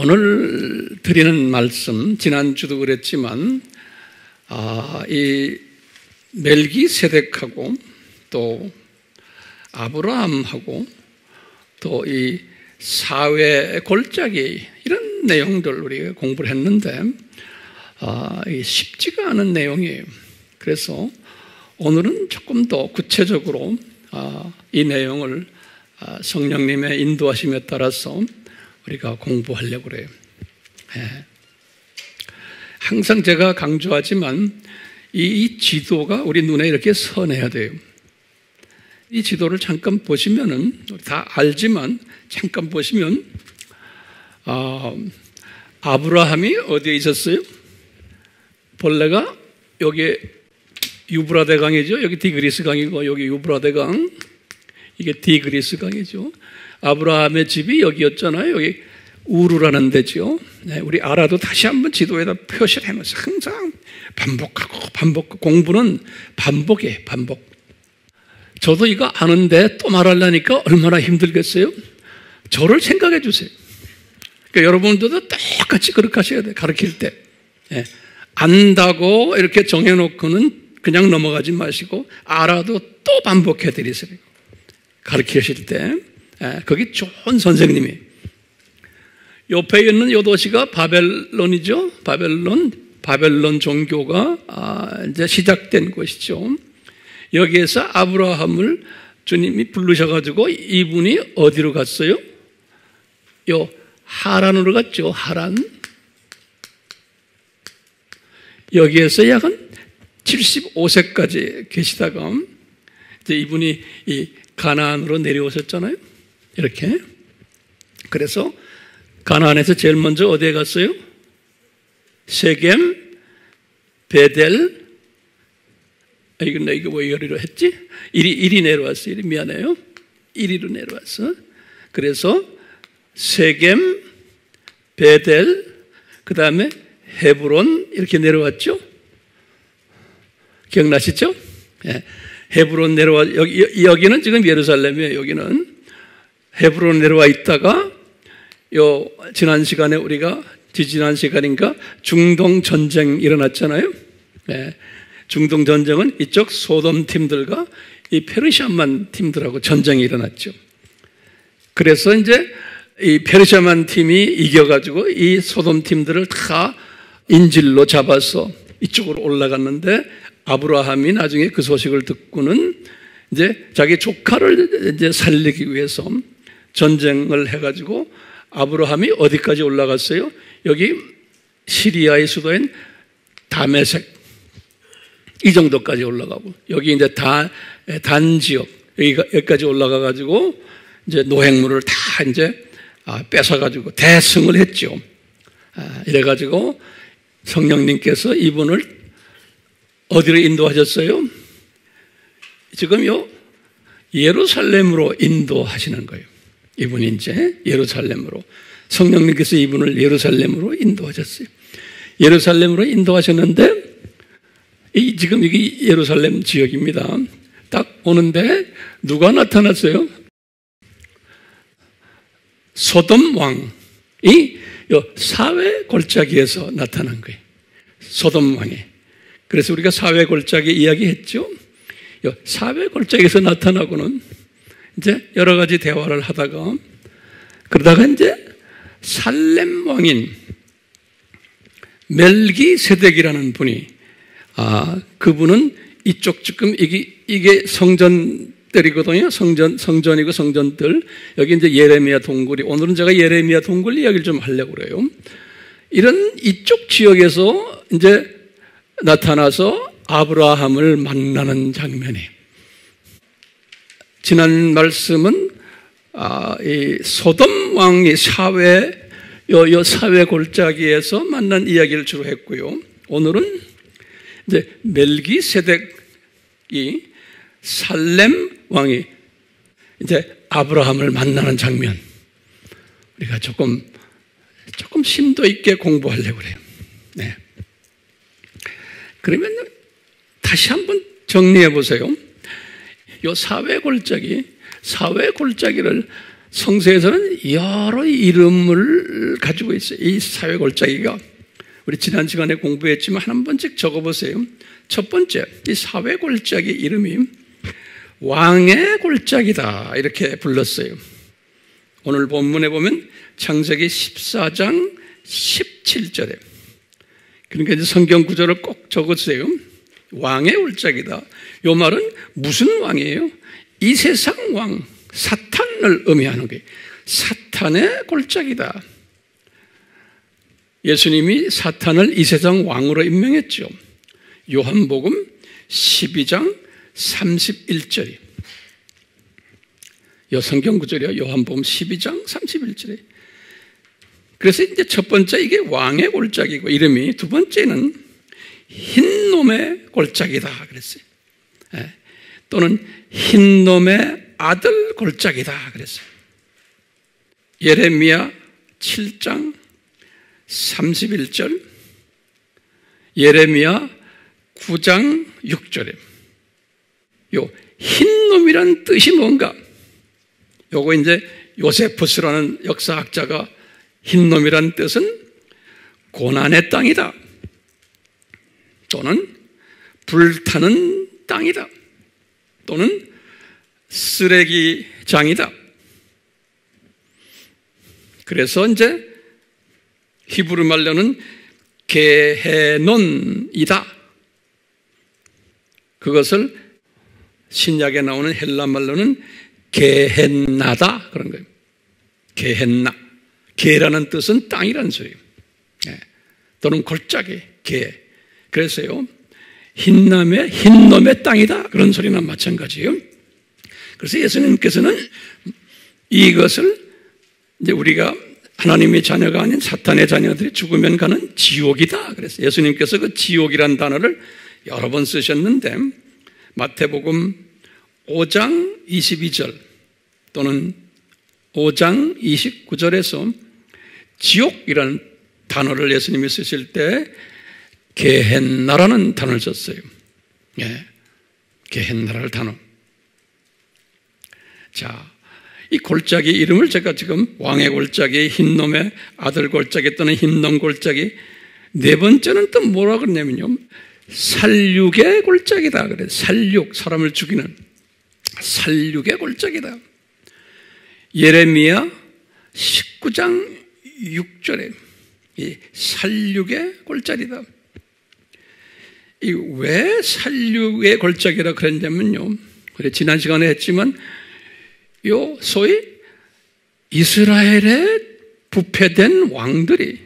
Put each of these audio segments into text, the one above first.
오늘 드리는 말씀, 지난주도 그랬지만, 이 멜기세덱하고 또 아브라함하고 또 이 사회 골짜기 이런 내용들 우리가 공부를 했는데, 쉽지가 않은 내용이에요. 그래서 오늘은 조금 더 구체적으로 이 내용을 성령님의 인도하심에 따라서 우리가 공부하려고 그래요. 항상 제가 강조하지만 이 지도가 우리 눈에 이렇게 선해야 돼요. 이 지도를 잠깐 보시면은 다 알지만 잠깐 보시면 아브라함이 어디에 있었어요? 본래가 여기 유브라데 강이죠. 여기 디그리스 강이고 여기 유브라데 강, 이게 디그리스 강이죠. 아브라함의 집이 여기였잖아요. 여기 우르라는 데죠. 네, 우리 알아도 다시 한번 지도에다 표시를 해놓으면서 항상 반복하고 공부는 반복이에요. 반복. 저도 이거 아는데 또 말하려니까 얼마나 힘들겠어요? 저를 생각해 주세요. 그러니까 여러분들도 똑같이 그렇게 하셔야 돼요. 가르칠 때. 네. 안다고 이렇게 정해놓고는 그냥 넘어가지 마시고 알아도 또 반복해 드리세요. 가르치실 때. 거기 좋은 선생님이에요. 옆에 있는 이 도시가 바벨론이죠. 바벨론 종교가 이제 시작된 곳이죠. 여기에서 아브라함을 주님이 부르셔가지고 이분이 어디로 갔어요? 하란으로 갔죠. 하란. 여기에서 약 한 75세까지 계시다가 이제 이분이 이 가나안으로 내려오셨잖아요. 이렇게. 그래서 가나안에서 제일 먼저 어디에 갔어요? 세겜, 베델. 이거 왜 여기로 했지? 이리 내려왔어. 이리 미안해요. 이리로 내려왔어. 그래서 세겜, 베델, 그 다음에 헤브론 이렇게 내려왔죠. 기억나시죠? 예. 헤브론 여기는 지금 예루살렘이에요. 여기는 헤브론 내려와 있다가 지난 시간에 우리가 지난 시간인가 중동 전쟁 일어났잖아요. 예. 중동 전쟁은 이쪽 소돔 팀들과 이 페르시아만 팀들하고 전쟁이 일어났죠. 그래서 이제 이 페르시아만 팀이 이겨가지고 이 소돔 팀들을 다 인질로 잡아서 이쪽으로 올라갔는데 아브라함이 나중에 그 소식을 듣고는 이제 자기 조카를 이제 살리기 위해서 전쟁을 해가지고 아브라함이 어디까지 올라갔어요? 여기 시리아의 수도인 다메섹 이 정도까지 올라가고 여기 이제 단 지역 여기까지 올라가가지고 이제 노획물을 다 이제 뺏어가지고 대승을 했죠. 이래가지고 성령님께서 이분을 어디로 인도하셨어요? 지금요 예루살렘으로 인도하시는 거예요. 이분이 이제 예루살렘으로 성령님께서 이분을 예루살렘으로 인도하셨어요. 예루살렘으로 인도하셨는데 지금 여기 예루살렘 지역입니다. 딱 오는데 누가 나타났어요? 소돔 왕이 사회 골짜기에서 나타난 거예요. 소돔 왕이. 그래서 우리가 사회 골짜기 이야기했죠. 사회 골짜기에서 나타나고는 이제 여러 가지 대화를 하다가 그러다가 이제 살렘 왕인 멜기세덱이라는 분이 그분은 이쪽 지금 이게 성전들이거든요. 성전이고 성전들. 여기 이제 예레미야 동굴이. 오늘은 제가 예레미야 동굴 이야기를 좀 하려고 그래요. 이런 이쪽 지역에서 이제 나타나서 아브라함을 만나는 장면이. 지난 말씀은 이 소돔 왕의 사회 골짜기에서 만난 이야기를 주로 했고요. 오늘은 이제 멜기세덱이 살렘 왕이 이제 아브라함을 만나는 장면. 우리가 조금 심도 있게 공부하려고 그래요. 네. 그러면 다시 한번 정리해 보세요. 이 사회 골짜기를 성서에서는 여러 이름을 가지고 있어요. 이 사회골짜기가. 우리 지난 시간에 공부했지만 한 번씩 적어보세요. 첫 번째, 이 사회골짜기 이름이 왕의 골짜기다 이렇게 불렀어요. 오늘 본문에 보면 창세기 14장 17절에, 그러니까 이제 성경 구절을 꼭 적으세요. 왕의 골짜기다. 이 말은 무슨 왕이에요? 이 세상 왕, 사탄을 의미하는 거예요. 사탄의 골짜기다. 예수님이 사탄을 이 세상 왕으로 임명했죠. 요한복음 12장 31절이. 요 성경 구절이요. 요한복음 12장 31절에. 그래서 이제 첫 번째 이게 왕의 골짜기고 이름이, 두 번째는 흰놈의 골짜기다 그랬어요. 또는 흰놈의 아들 골짜기다 그랬어요. 예레미야 7장 31절, 예레미야 9장 6절에 요 흰놈이란 뜻이 뭔가? 요거 이제 요세푸스라는 역사학자가 흰놈이란 뜻은 고난의 땅이다, 또는 불타는 땅이다, 또는 쓰레기장이다. 그래서 이제 히브리 말로는 게헤논이다. 그것을 신약에 나오는 헬라 말로는 게헨나다 그런 거예요. 게헨나. 게라는 뜻은 땅이라는 소리예요. 또는 골짜기, 게. 그래서요, 흰놈의 땅이다 그런 소리나 마찬가지예요. 그래서 예수님께서는 이것을 이제 우리가 하나님의 자녀가 아닌 사탄의 자녀들이 죽으면 가는 지옥이다 그랬어요. 예수님께서 그 지옥이라는 단어를 여러 번 쓰셨는데 마태복음 5장 22절 또는 5장 29절에서 지옥이라는 단어를 예수님이 쓰실 때 게헨나라는 단어를 썼어요. 게헨나라는 단어. 자, 이 골짜기 이름을 제가 지금 왕의 골짜기, 흰놈의 아들 골짜기 또는 흰놈 골짜기, 네 번째는 또 뭐라 그러냐면요, 살육의 골짜기다 그래요. 살육, 사람을 죽이는 살육의 골짜기다. 예레미야 19장 6절에 이 살육의 골짜기다. 이 왜 살육의 골짜기라 그랬냐면요, 우리 지난 시간에 했지만 요 소위 이스라엘의 부패된 왕들이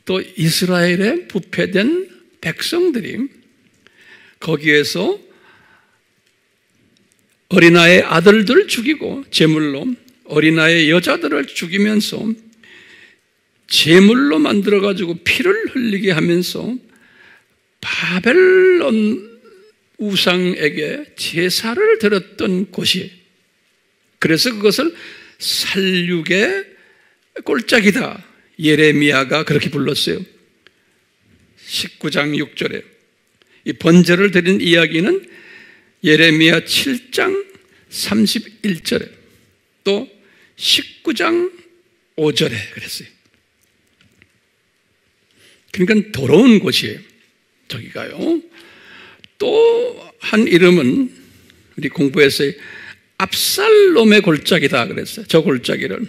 또 이스라엘의 부패된 백성들이 거기에서 어린아이 아들들을 죽이고 제물로 어린아이 여자들을 죽이면서 제물로 만들어가지고 피를 흘리게 하면서 바벨론 우상에게 제사를 드렸던 곳이, 그래서 그것을 살육의 골짜기다. 예레미야가 그렇게 불렀어요. 19장 6절에. 이 번제를 드린 이야기는 예레미야 7장 31절에 또 19장 5절에 그랬어요. 그러니까 더러운 곳이에요. 저기가요. 또 한 이름은 우리 공부했어요. 압살롬의 골짜기다 그랬어요. 저 골짜기를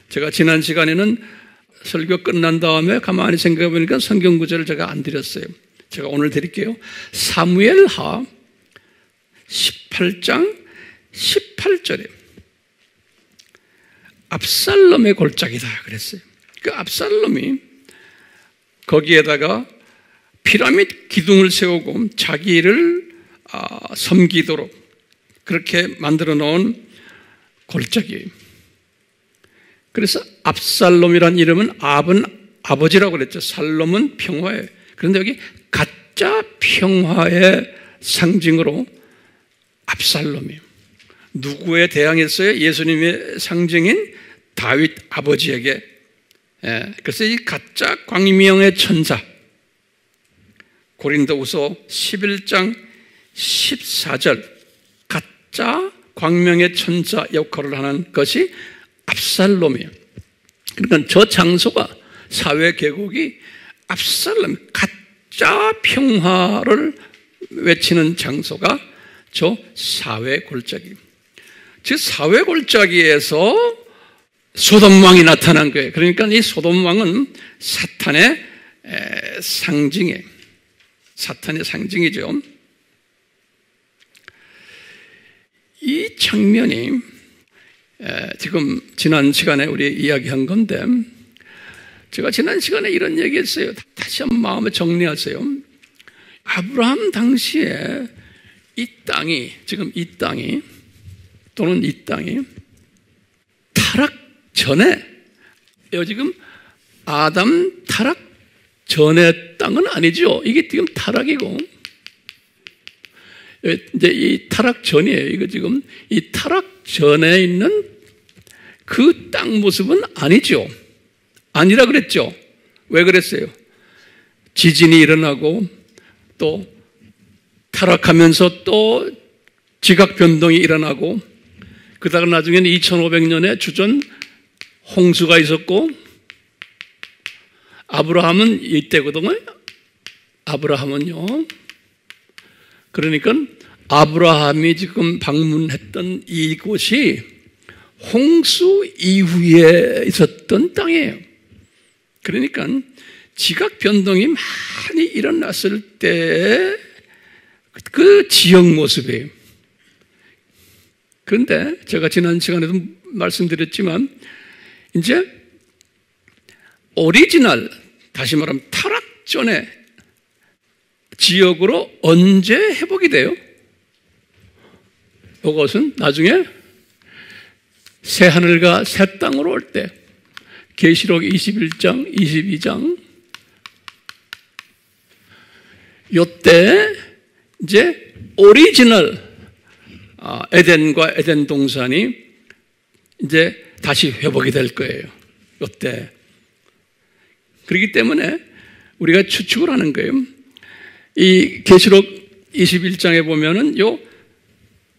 제가 지난 시간에는 설교 끝난 다음에 가만히 생각해 보니까 성경 구절을 제가 안 드렸어요. 제가 오늘 드릴게요. 사무엘하 18장 18절에 압살롬의 골짜기다 그랬어요. 그 압살롬이 거기에다가 피라미드 기둥을 세우고 자기를 섬기도록 그렇게 만들어 놓은 골짜기예요. 그래서 압살롬이라는 이름은 압은 아버지라고 그랬죠. 살롬은 평화예요. 그런데 여기 가짜 평화의 상징으로 압살롬이에요. 누구에 대항했어요? 예수님의 상징인 다윗 아버지에게. 그래서 이 가짜 광명의 천사, 고린도후서 11장 14절, 가짜 광명의 천사 역할을 하는 것이 압살롬이에요. 그러니까 저 장소가 사회 계곡이 압살롬, 가짜 평화를 외치는 장소가 저 사회 골짜기. 즉 사회 골짜기에서 소돔 왕이 나타난 거예요. 그러니까 이 소돔 왕은 사탄의 상징이에요. 사탄의 상징이죠. 이 장면이 지금 지난 시간에 우리 이야기한 건데, 제가 지난 시간에 이런 얘기했어요. 다시 한번 마음에 정리하세요. 아브라함 당시에 이 땅이, 지금 이 땅이, 또는 이 땅이 타락 전에, 지금 아담 타락 전의 땅은 아니죠. 이게 지금 타락이고, 이제 이 타락 전이에요. 이거 지금 이 타락 전에 있는 그 땅 모습은 아니죠. 아니라 그랬죠. 왜 그랬어요? 지진이 일어나고 또 타락하면서 또 지각 변동이 일어나고, 그다가 나중에는 2500년에 주전 홍수가 있었고, 아브라함은 이때거든요. 아브라함은요. 그러니까 아브라함이 지금 방문했던 이곳이 홍수 이후에 있었던 땅이에요. 그러니까 지각 변동이 많이 일어났을 때 그 지역 모습이에요. 그런데 제가 지난 시간에도 말씀드렸지만, 이제 오리지널, 다시 말하면 타락 전에 지역으로 언제 회복이 돼요? 이것은 나중에 새 하늘과 새 땅으로 올 때, 계시록 21장, 22장, 요때 이제 오리지널 에덴과 에덴 동산이 이제 다시 회복이 될 거예요. 요때. 그렇기 때문에 우리가 추측을 하는 거예요. 이 계시록 21장에 보면은 요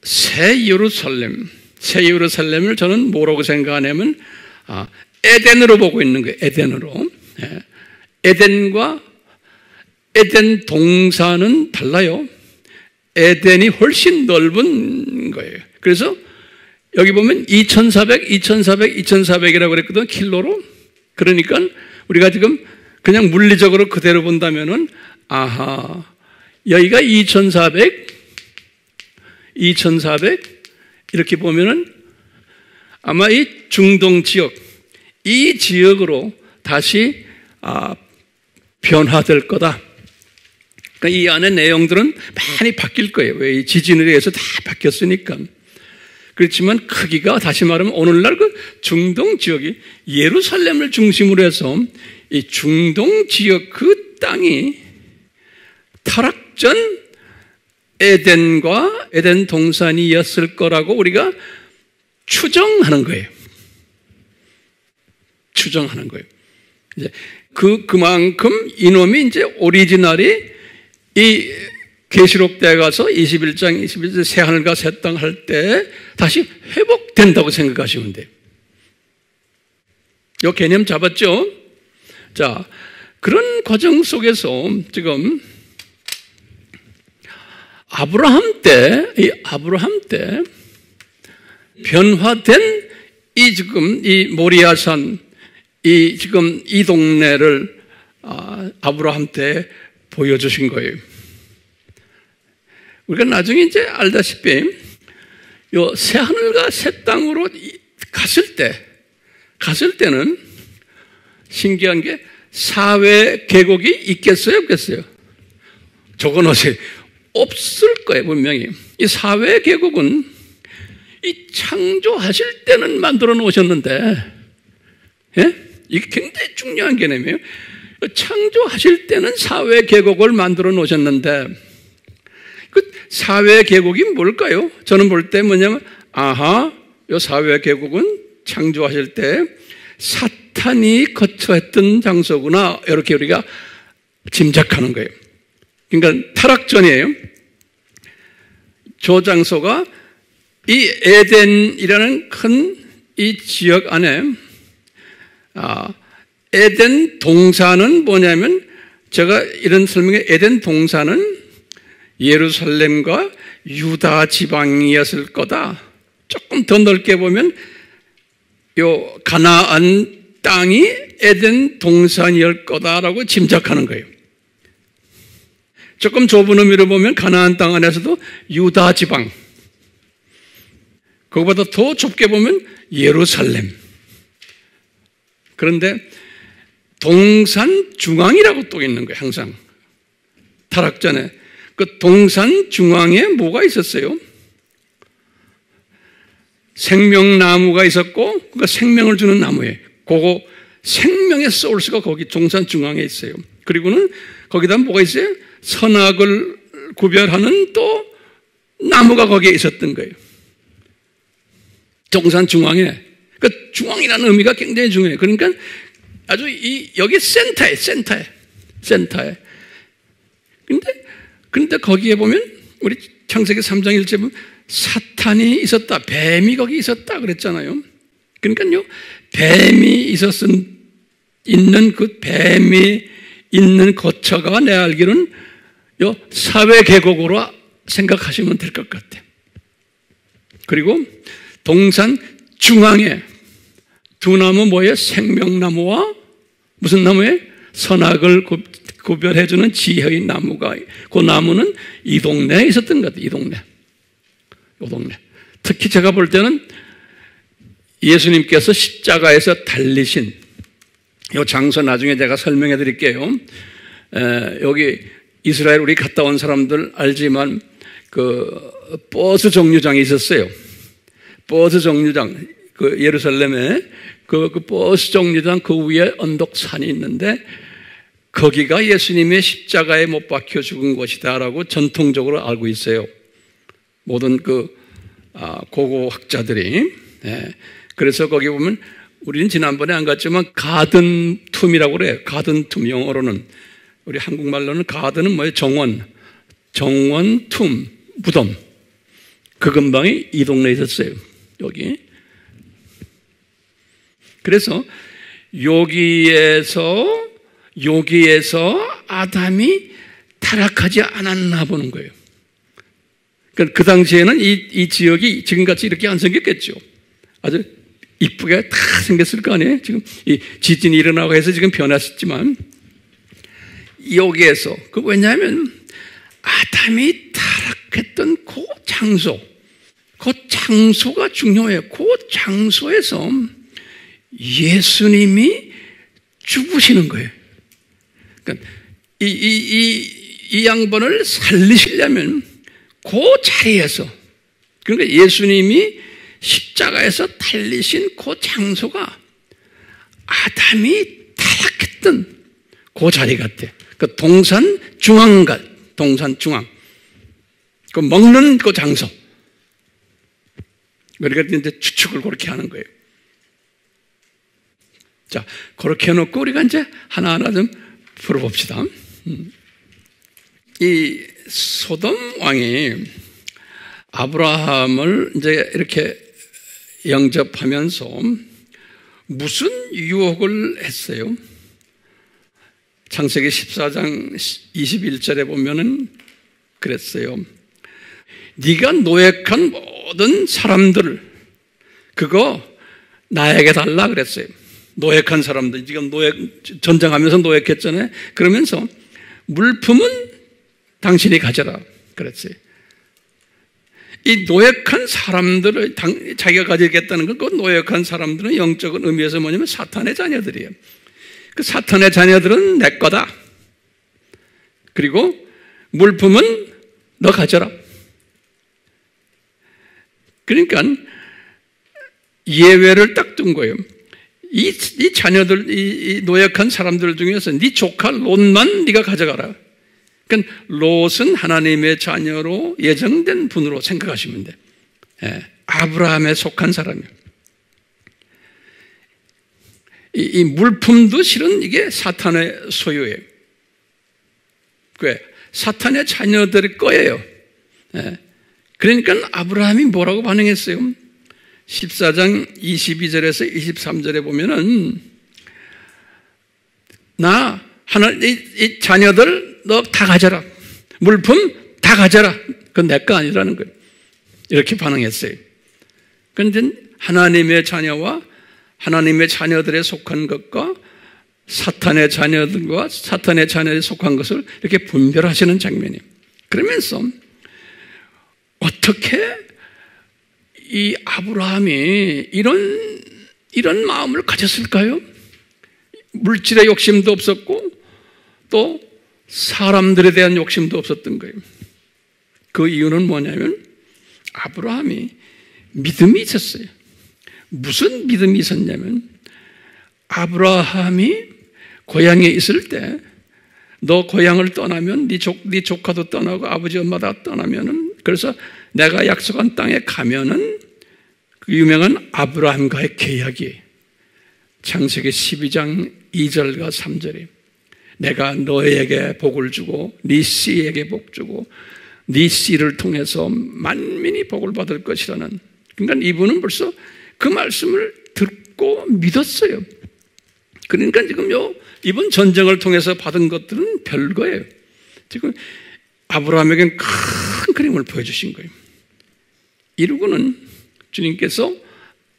새 예루살렘을 저는 뭐라고 생각하냐면 에덴으로 보고 있는 거예요. 에덴으로. 에덴과 에덴 동산은 달라요. 에덴이 훨씬 넓은 거예요. 그래서 여기 보면 2400이라고 그랬거든, 킬로로. 그러니까 우리가 지금 그냥 물리적으로 그대로 본다면은, 아하, 여기가 2400 이렇게 보면은 아마 이 중동 지역, 이 지역으로 다시 변화될 거다. 그러니까 이 안에 내용들은 많이 바뀔 거예요. 왜? 이 지진에 의해서 다 바뀌었으니까. 그렇지만 크기가, 다시 말하면 오늘날 그 중동 지역이 예루살렘을 중심으로 해서 이 중동 지역 그 땅이 타락전 에덴과 에덴 동산이었을 거라고 우리가 추정하는 거예요. 추정하는 거예요. 이제 그만큼 이놈이 이제 오리지널이 이 계시록 때 가서 21장, 21장 새 하늘과 새 땅 할 때 다시 회복된다고 생각하시면 돼요. 이 개념 잡았죠? 자, 그런 과정 속에서 지금 아브라함 때 변화된 이 모리아산, 지금 이 동네를 아브라함 때 보여주신 거예요. 우리가 나중에 이제 알다시피 요 새 하늘과 새 땅으로 갔을 때는 신기한 게 사회 계곡이 있겠어요, 없겠어요? 적어놓으세요. 없을 거예요, 분명히. 이 사회 계곡은 이 창조하실 때는 만들어 놓으셨는데, 예? 이게 굉장히 중요한 개념이에요. 창조하실 때는 사회 계곡을 만들어 놓으셨는데, 그 사회 계곡이 뭘까요? 저는 볼 때 뭐냐면, 이 사회 계곡은 창조하실 때 사탄이 거처했던 장소구나, 이렇게 우리가 짐작하는 거예요. 그러니까 타락전이에요. 저 장소가 이 에덴이라는 큰 이 지역 안에 에덴 동산은 뭐냐면 제가 이런 설명에 에덴 동산은 예루살렘과 유다 지방이었을 거다. 조금 더 넓게 보면 요 가나안 땅이 에덴 동산이었을 거다라고 짐작하는 거예요. 조금 좁은 의미로 보면 가나안 땅 안에서도 유다 지방, 그거보다 더 좁게 보면 예루살렘. 그런데 동산 중앙이라고 또 있는 거예요. 항상 타락전에 그 동산 중앙에 뭐가 있었어요? 생명나무가 있었고, 그러니까 생명을 주는 나무예요. 그거 생명의 소스가 거기 동산 중앙에 있어요. 그리고는 거기다 뭐가 있어요? 선악을 구별하는 또 나무가 거기에 있었던 거예요. 동산 중앙에. 그 중앙이라는 의미가 굉장히 중요해요. 그러니까 아주 여기 센터에. 그런데 거기에 보면 우리 창세기 3장 1절 보면 사탄이 있었다. 뱀이 거기 있었다 그랬잖아요. 그러니까요, 뱀이 있는 그 뱀이 있는 거처가 내 알기로는 사회 계곡으로 생각하시면 될 것 같아요. 그리고 동산 중앙에 두 나무 뭐예요? 생명나무와 무슨 나무예요? 선악을 구별해주는 지혜의 나무가, 그 나무는 이 동네에 있었던 것 같아요. 이 동네. 특히 제가 볼 때는 예수님께서 십자가에서 달리신 이 장소 나중에 제가 설명해 드릴게요. 여기 이스라엘 우리 갔다 온 사람들 알지만 그 버스 정류장이 있었어요. 버스 정류장, 그 예루살렘에 그 버스 정류장 그 위에 언덕산이 있는데 거기가 예수님의 십자가에 못 박혀 죽은 곳이다라고 전통적으로 알고 있어요. 모든 고고학자들이. 그래서 거기 보면 우리는 지난번에 안 갔지만 가든 툼이라고 그래요. 가든 툼, 영어로는. 우리 한국말로는 가든은 뭐예요? 정원 툼, 무덤. 그 근방이 이 동네에 있었어요. 여기. 그래서 여기에서 아담이 타락하지 않았나 보는 거예요. 그 당시에는 이 지역이 지금같이 이렇게 안 생겼겠죠. 아주 이쁘게 다 생겼을 거 아니에요. 지금 이 지진이 일어나고 해서 지금 변했지만 여기에서 왜냐하면 아담이 타락했던 그 장소가 중요해요. 그 장소에서 예수님이 죽으시는 거예요. 그러니까 이 양반을 살리시려면 그 자리에서, 그러니까 예수님이 십자가에서 달리신 그 장소가 아담이 타락했던 그 자리 같아. 그 동산 중앙. 그 먹는 그 장소. 그러니까 이제 추측을 그렇게 하는 거예요. 자, 그렇게 해놓고 우리가 이제 하나하나 좀 풀어봅시다. 이 소돔 왕이 아브라함을 이제 이렇게 영접하면서 무슨 유혹을 했어요? 창세기 14장 21절에 보면은 그랬어요. 네가 노획한 모든 사람들 그거 나에게 달라 그랬어요. 노획한 사람들, 지금 전쟁하면서 노획했잖아요. 그러면서 물품은 당신이 가져라 그랬어요. 이 노획한 사람들을 자기가 가지겠다는 건 그 노획한 사람들은 영적인 의미에서 뭐냐면 사탄의 자녀들이에요. 그 사탄의 자녀들은 내 거다. 그리고 물품은 너 가져라. 그러니까 예외를 딱 둔 거예요. 이 자녀들, 이 노약한 사람들 중에서 네 조카 롯만 네가 가져가라. 그러니까 롯은 하나님의 자녀로 예정된 분으로 생각하시면 돼. 아브라함에 속한 사람이에요. 이 물품도 실은 이게 사탄의 소유예요. 왜? 사탄의 자녀들 거예요. 그러니까 아브라함이 뭐라고 반응했어요? 14장 22절에서 23절에 보면은 이 자녀들 너 다 가져라. 물품 다 가져라. 그건 내 거 아니라는 거예요. 이렇게 반응했어요. 그런데 하나님의 자녀와 하나님의 자녀들에 속한 것과 사탄의 자녀들과 사탄의 자녀에 속한 것을 이렇게 분별하시는 장면이에요. 그러면서 어떻게 이 아브라함이 이런 마음을 가졌을까요? 물질의 욕심도 없었고 또 사람들에 대한 욕심도 없었던 거예요. 그 이유는 뭐냐면 아브라함이 믿음이 있었어요. 무슨 믿음이 있었냐면 아브라함이 고향에 있을 때 너 고향을 떠나면 네 조카도 떠나고 아버지 엄마 다 떠나면은 그래서 내가 약속한 땅에 가면은 그 유명한 아브라함과의 계약이 창세기 12장 2절과 3절에 내가 너에게 복을 주고 네 씨에게 복 주고 네 씨를 통해서 만민이 복을 받을 것이라는, 그러니까 이분은 벌써 그 말씀을 듣고 믿었어요. 그러니까 지금요 이번 전쟁을 통해서 받은 것들은 별거예요. 지금 아브라함에겐 큰 그림을 보여주신 거예요. 이러고는 주님께서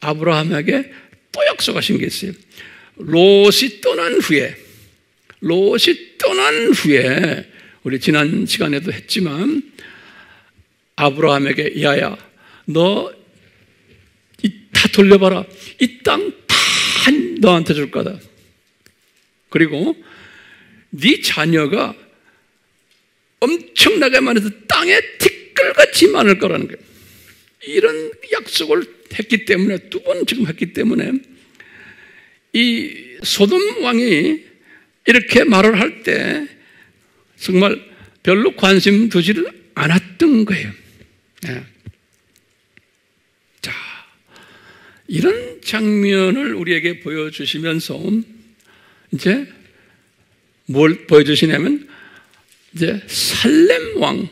아브라함에게 또 약속하신 게 있어요. 롯이 떠난 후에 우리 지난 시간에도 했지만 아브라함에게 야야 너 다 돌려봐라. 이 땅 다 너한테 줄 거다. 그리고 네 자녀가 엄청나게 많아서 땅에 티끌같이 많을 거라는 거예요. 이런 약속을 했기 때문에 두 번 지금 했기 때문에 이 소돔 왕이 이렇게 말을 할 때 정말 별로 관심 두지를 않았던 거예요. 네. 자, 이런 장면을 우리에게 보여주시면서 이제 뭘 보여주시냐면 이제 살렘 왕,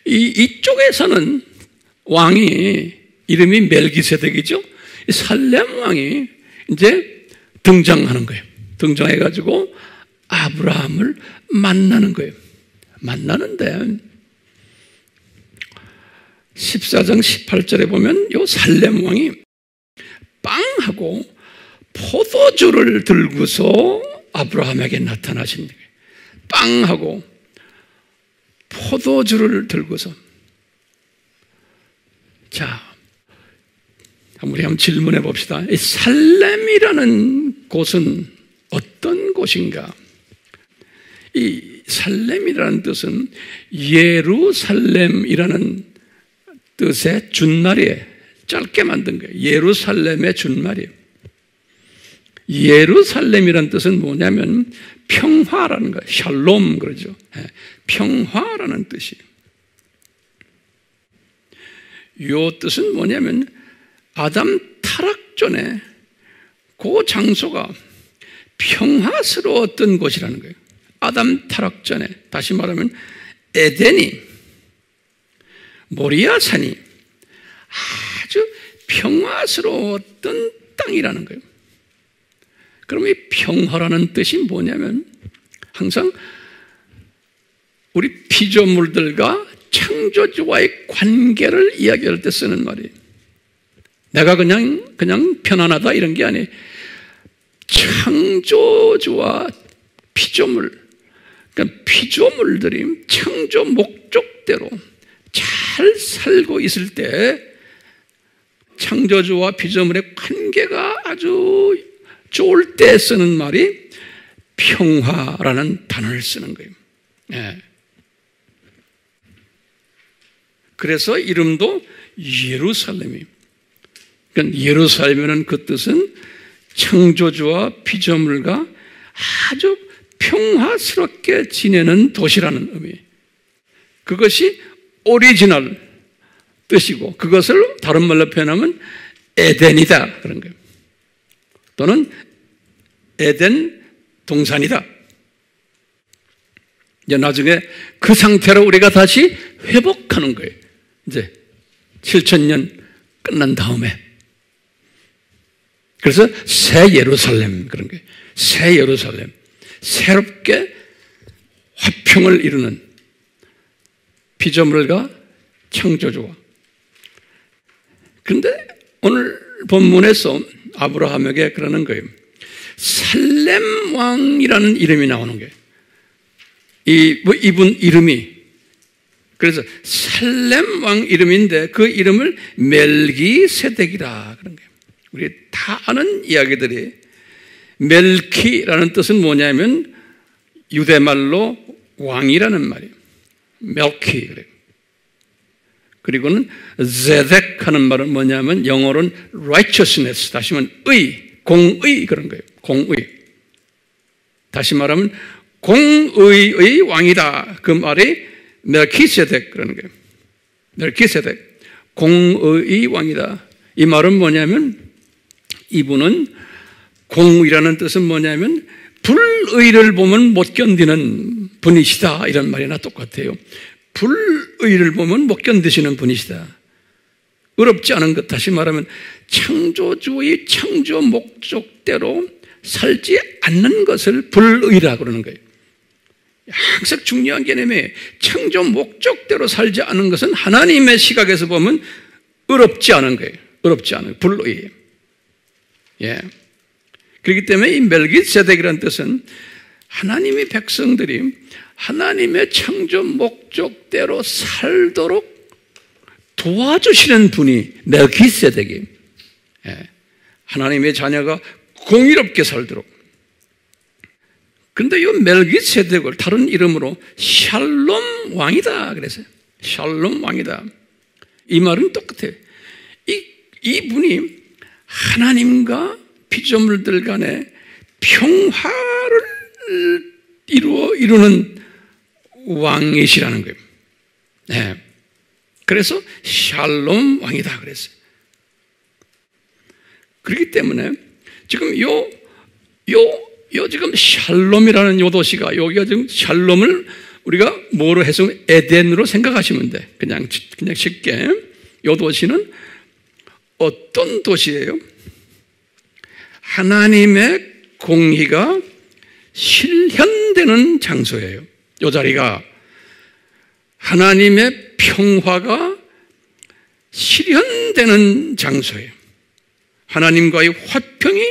이쪽에서는 왕이 이름이 멜기세덱이죠. 이 살렘 왕이 이제 등장하는 거예요. 등장해가지고 아브라함을 만나는 거예요. 만나는데 14장 18절에 보면 요 살렘 왕이 빵하고 포도주를 들고서 아브라함에게 나타나십니다. 빵하고 포도주를 들고서. 자, 우리 한번 질문해 봅시다. 이 살렘이라는 곳은 어떤 곳인가? 이 살렘이라는 뜻은 예루살렘이라는 뜻의 준말이에요. 짧게 만든 거예요. 예루살렘의 준말이에요. 예루살렘이라는 뜻은 뭐냐면 평화라는 거예요. 샬롬 그러죠. 평화라는 뜻이에요. 이 뜻은 뭐냐면 아담 타락 전에 그 장소가 평화스러웠던 곳이라는 거예요. 아담 타락 전에, 다시 말하면 에덴이, 모리아산이 아주 평화스러웠던 땅이라는 거예요. 그럼 이 평화라는 뜻이 뭐냐면 항상 우리 피조물들과 창조주와의 관계를 이야기할 때 쓰는 말이에요. 내가 그냥 편안하다 이런 게 아니에요. 창조주와 피조물, 그러니까 피조물들이 창조 목적대로 잘 살고 있을 때 창조주와 피조물의 관계가 아주 좋을 때 쓰는 말이 평화라는 단어를 쓰는 거예요. 네. 그래서 이름도 예루살렘이에요. 그러니까 예루살렘이라는 그 뜻은 창조주와 피조물과 아주 평화스럽게 지내는 도시라는 의미. 그것이 오리지널 뜻이고 그것을 다른 말로 표현하면 에덴이다 그런 거예요. 또는 에덴 동산이다. 이제 나중에 그 상태로 우리가 다시 회복하는 거예요. 이제 7,000년 끝난 다음에. 그래서 새 예루살렘, 그런 거예요. 새 예루살렘. 새롭게 화평을 이루는 피조물과 창조주와. 그런데 오늘 본문에서 아브라함에게 그러는 거예요. 살렘 왕이라는 이름이 나오는 거예요. 이분 이름이. 그래서 살렘 왕 이름인데 그 이름을 멜기세덱이라 그런 거예요. 우리 다 아는 이야기들이 멜키라는 뜻은 뭐냐면 유대말로 왕이라는 말이에요. 멜키 그래요. 그리고는 제덱 하는 말은 뭐냐면 영어로는 righteousness, 다시 말하면 의, 공의 그런 거예요. 공의. 다시 말하면 공의의 왕이다. 그 말이 멜키세덱 그러는 거예요. 멜키세덱, 공의의 왕이다. 이 말은 뭐냐면 이분은 공의라는 뜻은 뭐냐면 불의를 보면 못 견디는 분이시다. 이런 말이나 똑같아요. 불의를 보면 못 견디시는 분이시다. 어렵지 않은 것, 다시 말하면 창조주의 창조 목적대로 살지 않는 것을 불의라고 그러는 거예요. 항상 중요한 개념이에요. 창조 목적대로 살지 않는 것은 하나님의 시각에서 보면 어렵지 않은 거예요. 어렵지 않은 불의예요. 예. 그렇기 때문에 이 멜기세덱이라는 뜻은 하나님의 백성들이 하나님의 창조 목적대로 살도록 도와주시는 분이 멜기세덱이에요. 예. 하나님의 자녀가 공의롭게 살도록. 그런데 이 멜기세덱을 다른 이름으로 샬롬 왕이다 그랬어요. 샬롬 왕이다. 이 말은 똑같아요. 이분이 하나님과 피조물들 간에 평화를 이루는 왕이시라는 거예요. 네. 그래서 샬롬 왕이다 그랬어요. 그렇기 때문에 지금 지금 샬롬이라는 요 도시가, 여기가 지금 샬롬을 우리가 뭐로 해석하면 에덴으로 생각하시면 돼. 그냥 쉽게. 요 도시는 어떤 도시예요? 하나님의 공의가 실현되는 장소예요. 이 자리가 하나님의 평화가 실현되는 장소예요. 하나님과의 화평이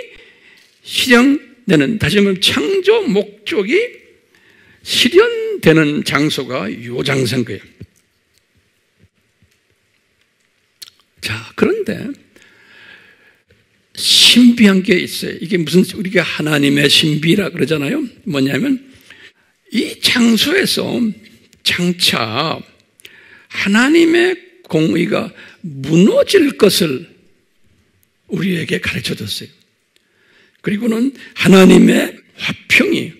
실현되는, 다시 말하면 창조 목적이 실현되는 장소가 이 장소인 거예요. 자, 그런데 신비한 게 있어요. 이게 무슨, 우리가 하나님의 신비라 그러잖아요. 뭐냐면 이 장소에서 장차 하나님의 공의가 무너질 것을 우리에게 가르쳐 줬어요. 그리고는 하나님의 화평이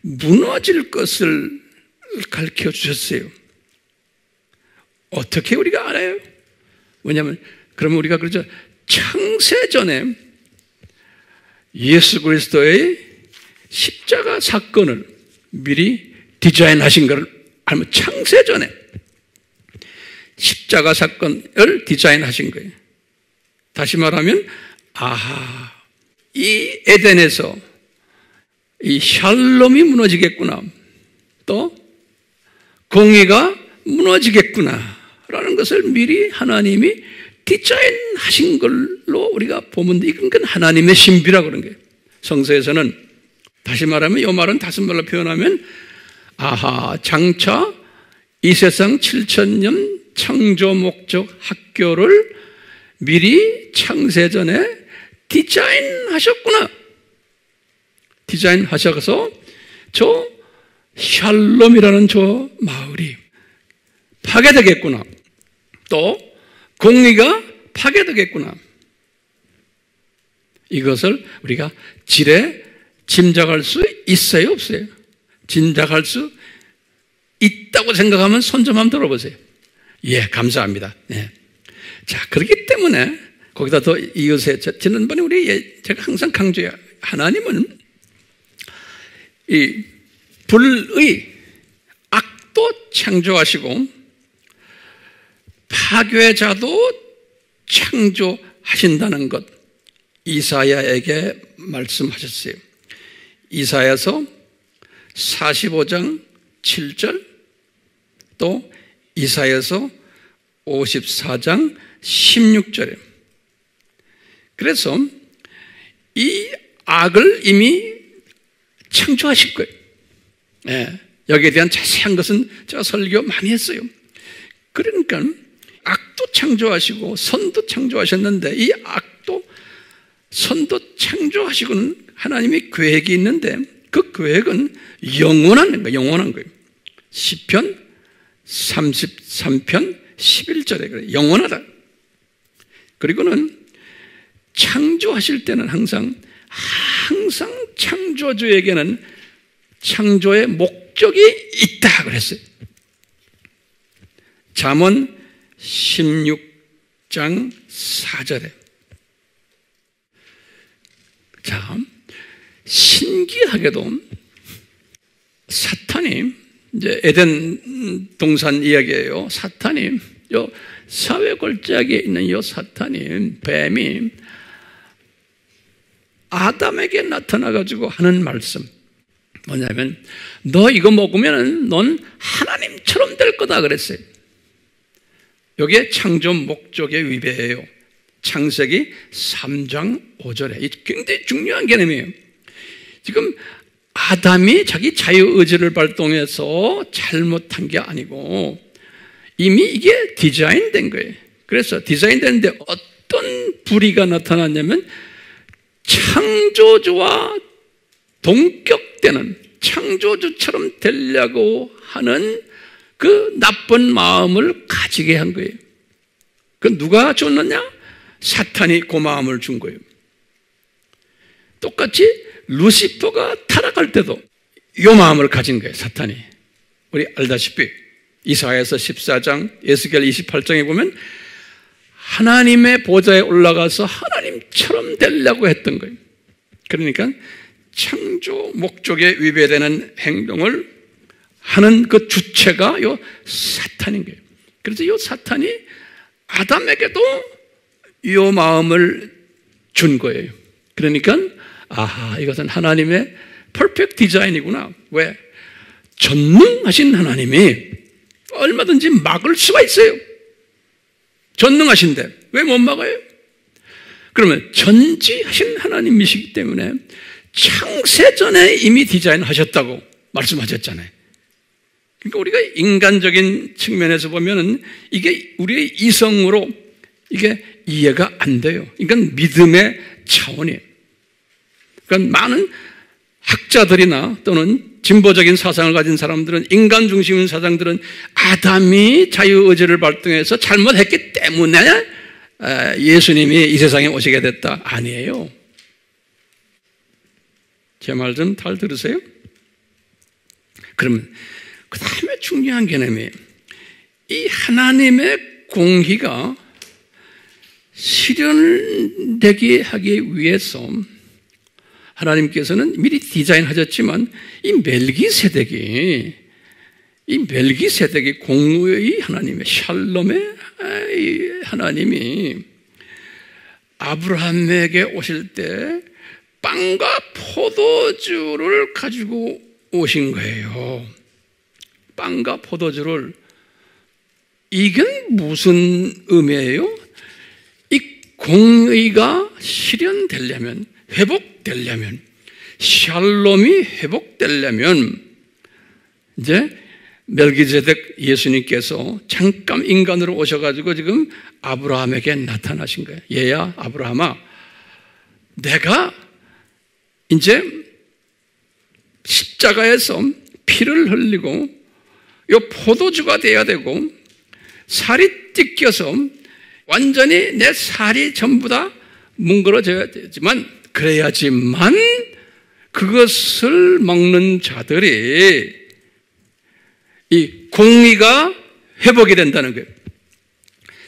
무너질 것을 가르쳐 주셨어요. 어떻게 우리가 알아요? 왜냐하면 그러면 우리가 그러죠. 창세전에 예수 그리스도의 십자가 사건을 미리 디자인하신 것을 알면, 창세전에 십자가 사건을 디자인하신 거예요. 다시 말하면 이 에덴에서 이 샬롬이 무너지겠구나, 또 공의가 무너지겠구나 라는 것을 미리 하나님이 디자인하신 걸로 우리가 보면 돼. 이건 하나님의 신비라고 그러는 거예요. 성서에서는 다시 말하면, 이 말은 다섯 말로 표현하면 장차 이 세상 7,000년 창조 목적 학교를 미리 창세전에 디자인하셨구나. 디자인하셔서 저 샬롬이라는 저 마을이 파괴되겠구나, 또 공의가 파괴되겠구나. 이것을 우리가 지레 짐작할 수 있어요, 없어요? 짐작할 수 있다고 생각하면 손 좀 한번 들어보세요. 예, 감사합니다. 예. 자, 그렇기 때문에 거기다 더 이어서 지난번에 제가 항상 강조해요. 하나님은 이 불의, 악도 창조하시고 파괴자도 창조하신다는 것 이사야에게 말씀하셨어요. 이사야서 45장 7절 또 이사야서 54장 16절에 그래서 이 악을 이미 창조하실 거예요. 예, 여기에 대한 자세한 것은 제가 설교 많이 했어요. 그러니까 악도 창조하시고 선도 창조하셨는데 이 악도 선도 창조하시고는 하나님의 계획이 있는데 그 계획은 영원한 거예요. 영원한 거예요. 시편 33편 11절에 그래요. 영원하다. 그리고는 창조하실 때는 항상 창조주에게는 창조의 목적이 있다 그랬어요. 잠언 16장 4절에 자, 신기하게도 사탄이 이제 에덴 동산 이야기예요. 사탄이 요 사회 골짜기에 있는 요 사탄이 뱀이 아담에게 나타나가지고 하는 말씀 뭐냐면 너 이거 먹으면 넌 하나님처럼 될 거다 그랬어요. 이게 창조 목적의 위배예요. 창세기 3장 5절에 굉장히 중요한 개념이에요. 지금 아담이 자기 자유의지를 발동해서 잘못한 게 아니고 이미 이게 디자인된 거예요. 그래서 디자인됐는데 어떤 불의가 나타났냐면 창조주와 동격되는 창조주처럼 되려고 하는 그 나쁜 마음을 가지게 한 거예요. 그 누가 줬느냐? 사탄이 그 마음을 준 거예요. 똑같이 루시퍼가 타락할 때도 이 마음을 가진 거예요. 사탄이. 우리 알다시피 이사야서 14장 에스겔 28장에 보면 하나님의 보좌에 올라가서 하나님처럼 되려고 했던 거예요. 그러니까 창조 목적에 위배되는 행동을 하는 그 주체가 요 사탄인 거예요. 그래서 요 사탄이 아담에게도 요 마음을 준 거예요. 그러니까 아하, 이것은 하나님의 퍼펙트 디자인이구나. 왜? 전능하신 하나님이 얼마든지 막을 수가 있어요. 전능하신데 왜 못 막아요? 그러면 전지하신 하나님이시기 때문에 창세전에 이미 디자인하셨다고 말씀하셨잖아요. 그러니까 우리가 인간적인 측면에서 보면은 이게 우리의 이성으로 이게 이해가 안 돼요. 그러니까 믿음의 차원이에요. 그러니까 많은 학자들이나 또는 진보적인 사상을 가진 사람들은 인간 중심인 사상들은 아담이 자유의지를 발동해서 잘못했기 때문에 예수님이 이 세상에 오시게 됐다. 아니에요. 제 말 좀 잘 들으세요? 그러면 그 다음에 중요한 개념이 이 하나님의 공의가 실현되게 하기 위해서 하나님께서는 미리 디자인하셨지만 이 멜기세덱이 공의의 하나님의 샬롬의 하나님이 아브라함에게 오실 때 빵과 포도주를 가지고 오신 거예요. 빵과 포도주를. 이게 무슨 의미예요? 이 공의가 실현되려면, 회복되려면, 샬롬이 회복되려면 이제 멜기세덱 예수님께서 잠깐 인간으로 오셔가지고 지금 아브라함에게 나타나신 거예요. 얘야 아브라함아, 내가 이제 십자가에서 피를 흘리고 요 포도주가 돼야 되고 살이 찢겨서 완전히 내 살이 전부 다 뭉그러져야 되지만 그래야지만 그것을 먹는 자들이 이 공의가 회복이 된다는 거예요.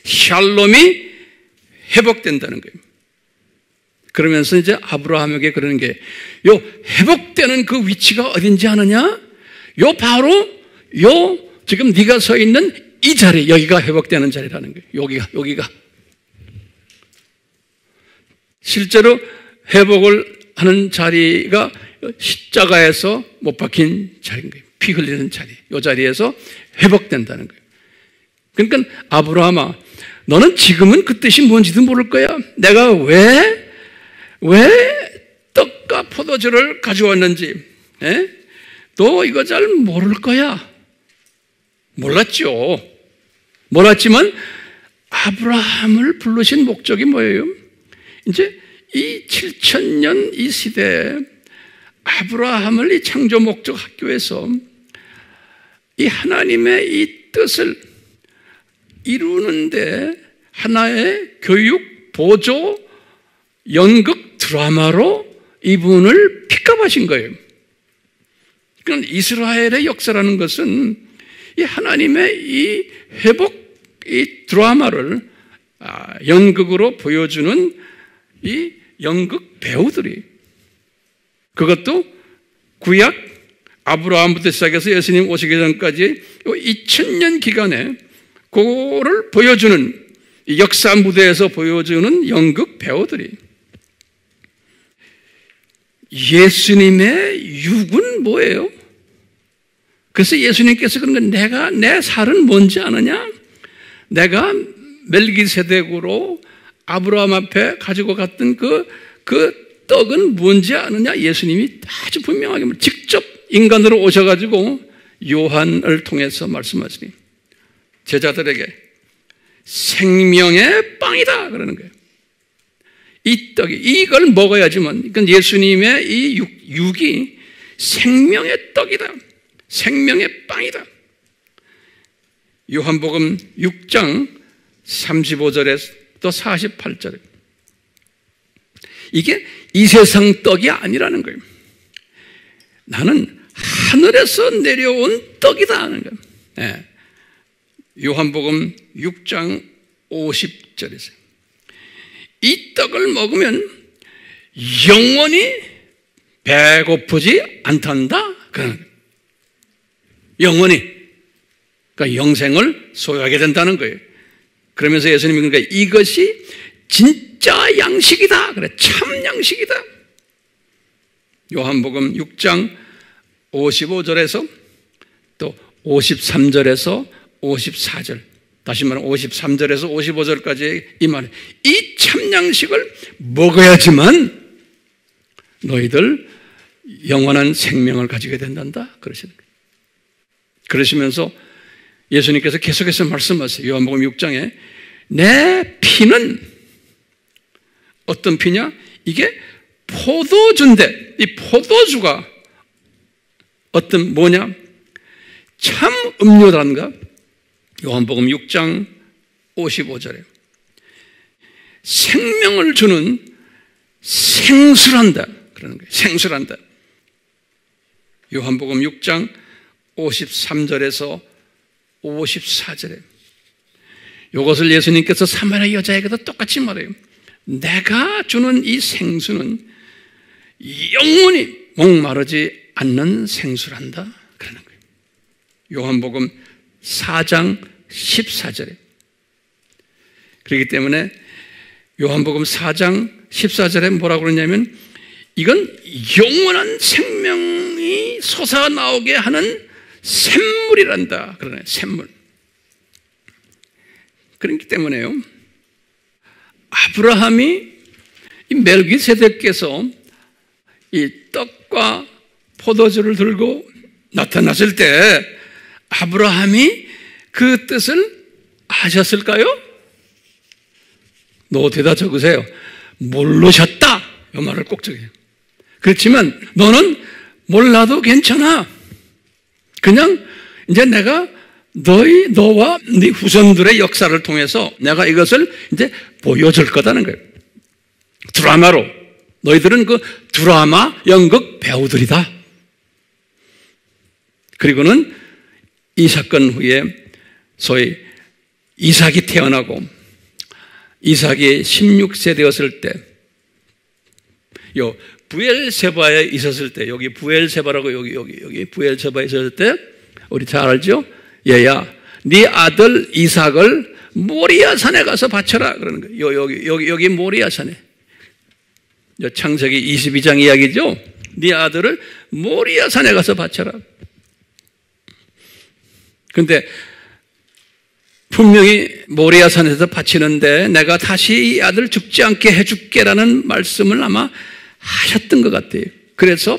샬롬이 회복된다는 거예요. 그러면서 이제 아브라함에게 그러는 게, 요 회복되는 그 위치가 어딘지 아느냐? 요 바로 요 지금 네가 서 있는 이 자리, 여기가 회복되는 자리라는 거예요. 여기가. 실제로 회복을 하는 자리가 십자가에서 못 박힌 자리인 거예요. 피 흘리는 자리. 이 자리에서 회복된다는 거예요. 그러니까 아브라함아, 너는 지금은 그 뜻이 뭔지도 모를 거야. 내가 왜 떡과 포도주를 가져왔는지, 너 이거 잘 모를 거야. 몰랐지만 아브라함을 부르신 목적이 뭐예요? 이제 이 7,000년 이 시대에 아브라함을 이 창조 목적 학교에서 이 하나님의 이 뜻을 이루는데 하나의 교육, 보조, 연극, 드라마로 이분을 픽업하신 거예요. 그러니까 이스라엘의 역사라는 것은 이 하나님의 이 회복, 이 드라마를 연극으로 보여주는 이 연극 배우들이, 그것도 구약 아브라함부터 시작해서 예수님 오시기 전까지 2000년 기간에 그거를 보여주는 역사 무대에서 보여주는 연극 배우들이, 예수님의 육은 뭐예요? 그래서 예수님께서 그런 건 내 살은 뭔지 아느냐? 내가 멜기세덱으로 아브라함 앞에 가지고 갔던 그 떡은 뭔지 아느냐? 예수님이 아주 분명하게 직접 인간으로 오셔가지고 요한을 통해서 말씀하시니 제자들에게 생명의 빵이다 그러는 거예요. 이 떡이, 이걸 먹어야지만, 그러니까 예수님의 이 육이 생명의 떡이다, 생명의 빵이다. 요한복음 6장 35절에서 또 48절에 이게 이 세상 떡이 아니라는 거예요. 나는 하늘에서 내려온 떡이다 하는 거예요. 네. 요한복음 6장 50절에서 이 떡을 먹으면 영원히 배고프지 않단다 그러는 거예요. 영원히, 그러니까 영생을 소유하게 된다는 거예요. 그러면서 예수님이 그러니까 이것이 진짜 양식이다 그래, 참 양식이다. 요한복음 6장 55절에서 또 53절에서 54절, 다시 말하면 53절에서 55절까지 이 말, 이 참양식을 먹어야지만 너희들 영원한 생명을 가지게 된단다 그러시는 거예요. 그러시면서 예수님께서 계속해서 말씀하세요. 요한복음 6장에 내 피는 어떤 피냐? 이게 포도주인데 이 포도주가 어떤 뭐냐? 참 음료란가? 요한복음 6장 55절에 생명을 주는 생수란다 그러는 거예요. 생수란다. 요한복음 6장 53절에서 54절에 이것을 예수님께서 사마리아 여자에게도 똑같이 말해요. 내가 주는 이 생수는 영원히 목마르지 않는 생수란다 그러는 거예요. 요한복음 4장 14절에 그렇기 때문에 요한복음 4장 14절에 뭐라고 그러냐면 이건 영원한 생명이 솟아나오게 하는 샘물이란다 그러네. 샘물. 그렇기 때문에요, 아브라함이 이 멜기세덱께서 이 떡과 포도주를 들고 나타났을 때 아브라함이 그 뜻을 아셨을까요? 노트에다 적으세요. 모르셨다. 이 말을 꼭 적어요. 그렇지만 너는 몰라도 괜찮아. 그냥 이제 내가 너와 네 후손들의 역사를 통해서 내가 이것을 이제 보여줄 거다는 거예요. 드라마로. 너희들은 그 드라마 연극 배우들이다. 그리고는 이 사건 후에 소위 이삭이 태어나고 이삭이 16세 되었을 때 요 부엘세바에 있었을 때, 여기 부엘세바라고 여기 부엘세바에 있었을 때 우리 잘 알죠? 얘야 네 아들 이삭을 모리아 산에 가서 바쳐라 그러는 거예요. 여기 모리아 산에. 창세기 22장 이야기죠. 네 아들을 모리아 산에 가서 바쳐라. 그런데 분명히 모리아 산에서 바치는데 내가 다시 이 아들 죽지 않게 해줄게라는 말씀을 아마 하셨던 것 같아요. 그래서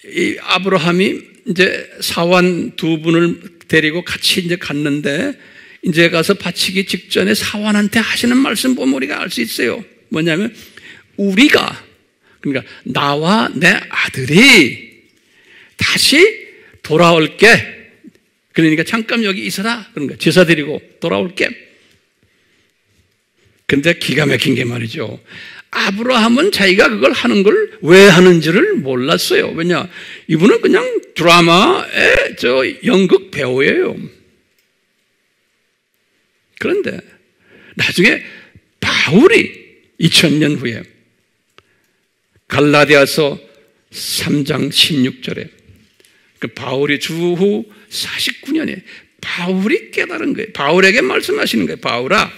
이 아브라함이 이제 사환 두 분을 데리고 같이 이제 갔는데 이제 가서 바치기 직전에 사환한테 하시는 말씀 보면 우리가 알 수 있어요. 뭐냐면 우리가, 그러니까 나와 내 아들이 다시 돌아올게. 그러니까 잠깐 여기 있어라. 그러니까 제사 드리고 돌아올게. 근데 기가 막힌 게 말이죠. 아브라함은 자기가 그걸 하는 걸 왜 하는지를 몰랐어요. 왜냐? 이분은 그냥 드라마의 연극 배우예요. 그런데 나중에 바울이 2000년 후에 갈라디아서 3장 16절에 그 바울이 주후 49년에 바울이 깨달은 거예요. 바울에게 말씀하시는 거예요. 바울아,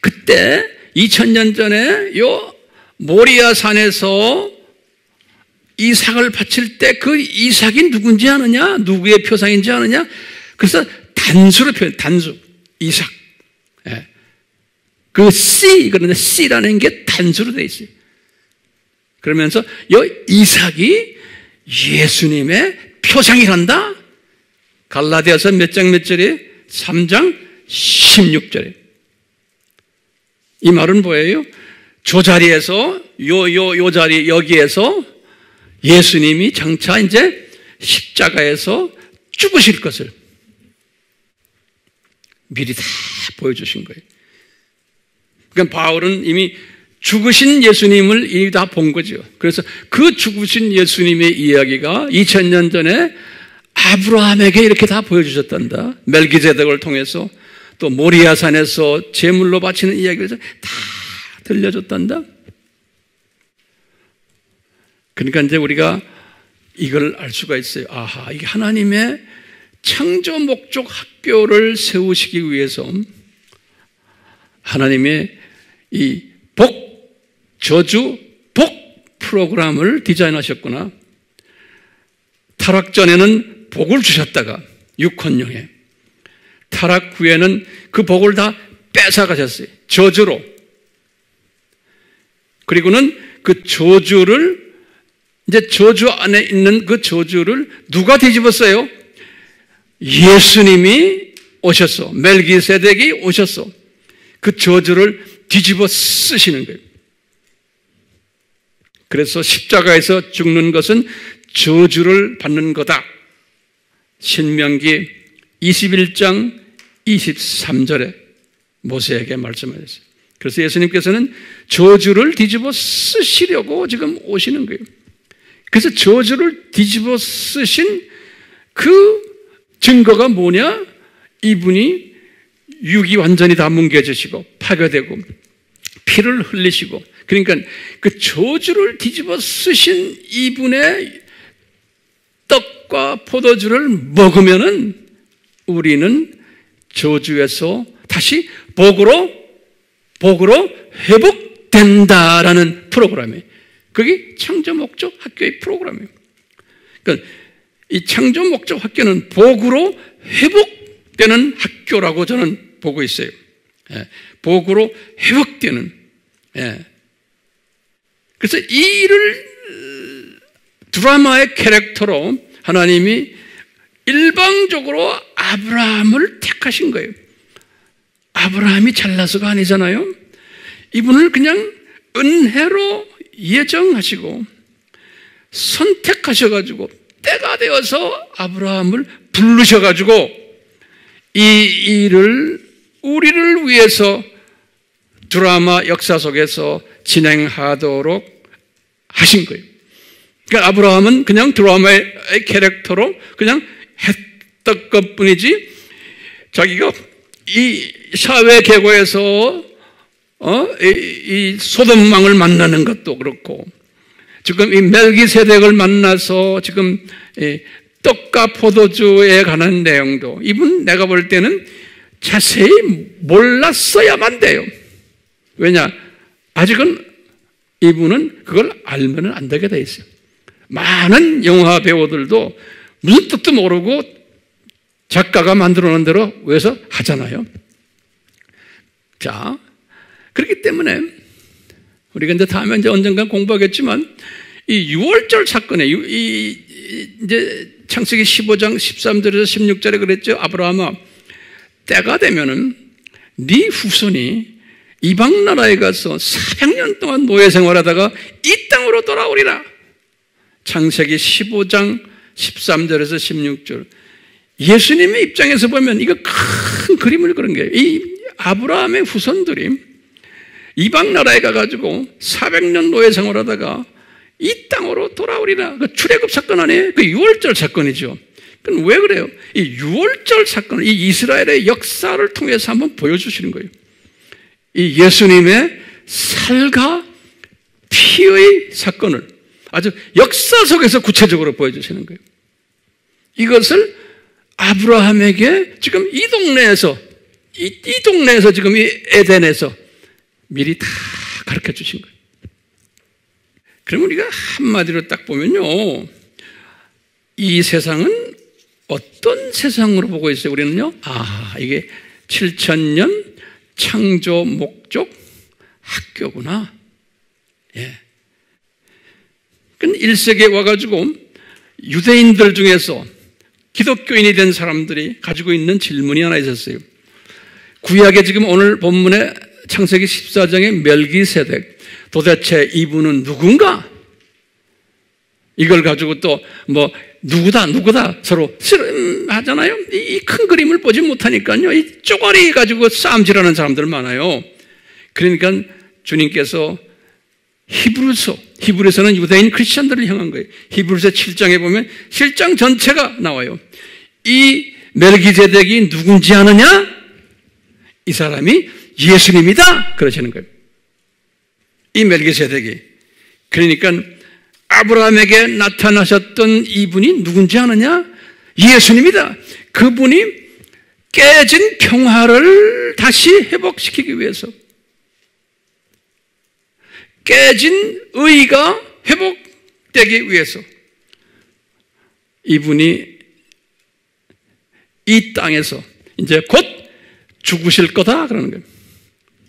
그때 2000년 전에 요 모리아 산에서 이삭을 바칠 때 그 이삭이 누군지 아느냐? 누구의 표상인지 아느냐? 그래서 단수로 표현, 단수. 이삭. 예. 그 C, 그런데 C라는 게 단수로 되어 있어요. 그러면서 요 이삭이 예수님의 표상이란다? 갈라디아서 몇 장 몇 절에? 3장 16절에. 이 말은 뭐예요? 저 자리에서, 요 자리, 여기에서 예수님이 장차 이제 십자가에서 죽으실 것을 미리 다 보여주신 거예요. 그러니까 바울은 이미 죽으신 예수님을 이미 다 본 거죠. 그래서 그 죽으신 예수님의 이야기가 2000년 전에 아브라함에게 이렇게 다 보여주셨단다. 멜기세덱을 통해서 또 모리아산에서 제물로 바치는 이야기를 다 들려줬단다. 그러니까 이제 우리가 이걸 알 수가 있어요. 아하, 이게 하나님의 창조 목적 학교를 세우시기 위해서 하나님의 이 복, 저주, 복 프로그램을 디자인하셨구나. 타락 전에는 복을 주셨다가 육헌령에, 타락 후에는 그 복을 다 뺏어가셨어요. 저주로. 그리고는 그 저주를, 이제 저주 안에 있는 그 저주를 누가 뒤집었어요? 예수님이 오셨어. 멜기세덱이 오셨어. 그 저주를 뒤집어 쓰시는 거예요. 그래서 십자가에서 죽는 것은 저주를 받는 거다. 신명기 21장 23절에 모세에게 말씀하셨어요. 그래서 예수님께서는 저주를 뒤집어 쓰시려고 지금 오시는 거예요. 그래서 저주를 뒤집어 쓰신 그 증거가 뭐냐? 이분이 육이 완전히 다 뭉개지시고 파괴되고 피를 흘리시고, 그러니까 그 저주를 뒤집어 쓰신 이분의 떡과 포도주를 먹으면은 우리는 저주에서 다시 복으로 회복된다라는 프로그램이에요. 그게 창조 목적 학교의 프로그램이에요. 그러니까 이 창조 목적 학교는 복으로 회복되는 학교라고 저는 보고 있어요. 예, 복으로 회복되는. 예. 그래서 이 일을 드라마의 캐릭터로 하나님이 일방적으로 아브라함을 택하신 거예요. 아브라함이 잘나서가 아니잖아요. 이분을 그냥 은혜로 예정하시고 선택하셔가지고 때가 되어서 아브라함을 부르셔가지고 이 일을 우리를 위해서 드라마 역사 속에서 진행하도록 하신 거예요. 그러니까 아브라함은 그냥 드라마의 캐릭터로 그냥 했던 것 뿐이지, 자기가 이 사회 계고에서 이 소돔왕을 만나는 것도 그렇고, 지금 이 멜기세덱을 만나서 지금 떡과 포도주에 관한 내용도 이분 내가 볼 때는 자세히 몰랐어야만 돼요. 왜냐? 아직은 이분은 그걸 알면 안 되게 돼 있어요. 많은 영화 배우들도 무슨 뜻도 모르고 작가가 만들어 놓은 대로 외워서 하잖아요. 자, 그렇기 때문에 우리가 이제 다음에 이제 언젠가 공부하겠지만 이 6월절 사건에 이제 창세기 15장 13절에서 16절에 그랬죠. 아브라함아, 때가 되면은 네 후손이 이방 나라에 가서 400년 동안 노예 생활하다가 이 땅으로 돌아오리라. 창세기 15장 13절에서 16절. 예수님의 입장에서 보면 이거 큰 그림을 그린 거예요. 이 아브라함의 후손들이 이방 나라에 가가지고 400년 노예 생활하다가 이 땅으로 돌아오리라. 그 출애굽 사건 아니에요? 그 6월절 사건이죠. 그럼 왜 그래요? 이 6월절 사건을, 이 이스라엘의 역사를 통해서 한번 보여주시는 거예요. 이 예수님의 살과 피의 사건을 아주 역사 속에서 구체적으로 보여주시는 거예요. 이것을 아브라함에게 지금 이 동네에서 지금 이 에덴에서 미리 다 가르쳐 주신 거예요. 그럼 우리가 한마디로 딱 보면요, 이 세상은 어떤 세상으로 보고 있어요? 우리는요, 이게 7000년 창조 목적 학교구나. 예. 그럼 1세기에 와가지고 유대인들 중에서 기독교인이 된 사람들이 가지고 있는 질문이 하나 있었어요. 구약에 지금 오늘 본문에 창세기 14장의 멜기세덱, 도대체 이분은 누군가? 이걸 가지고 또 누구다 서로 하잖아요. 이 큰 그림을 보지 못하니까요, 이 쪼가리 가지고 싸움질하는 사람들 많아요. 그러니까 주님께서 히브리서는 유대인 크리스천들을 향한 거예요. 히브리서 7장에 보면 7장 전체가 나와요. 이 멜기세덱이 누군지 아느냐? 이 사람이 예수님이다 그러시는 거예요. 이 멜기세덱이. 그러니까 아브라함에게 나타나셨던 이분이 누군지 아느냐? 예수님이다. 그분이 깨진 평화를 다시 회복시키기 위해서, 깨진 의가 회복되기 위해서 이분이 이 땅에서 이제 곧 죽으실 거다 그러는 거예요.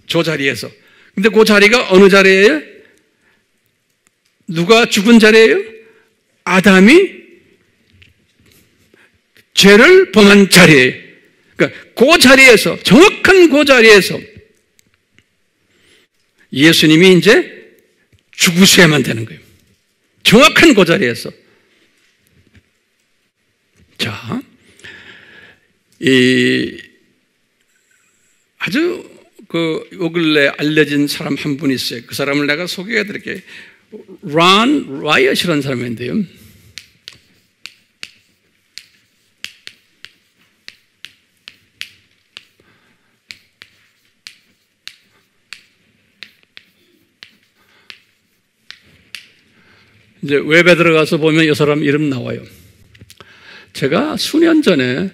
저 자리에서. 근데 그 자리가 어느 자리예요? 누가 죽은 자리예요? 아담이 죄를 범한 자리예요. 그러니까 그 자리에서, 정확한 그 자리에서 예수님이 이제 죽으셔야만 되는 거예요. 정확한 그 자리에서. 자, 아주 요 근래 알려진 사람 한 분 있어요. 그 사람을 내가 소개해 드릴게요. 론 라이엇이라는 사람인데요. 이제 웹에 들어가서 보면 이 사람 이름 나와요. 제가 수년 전에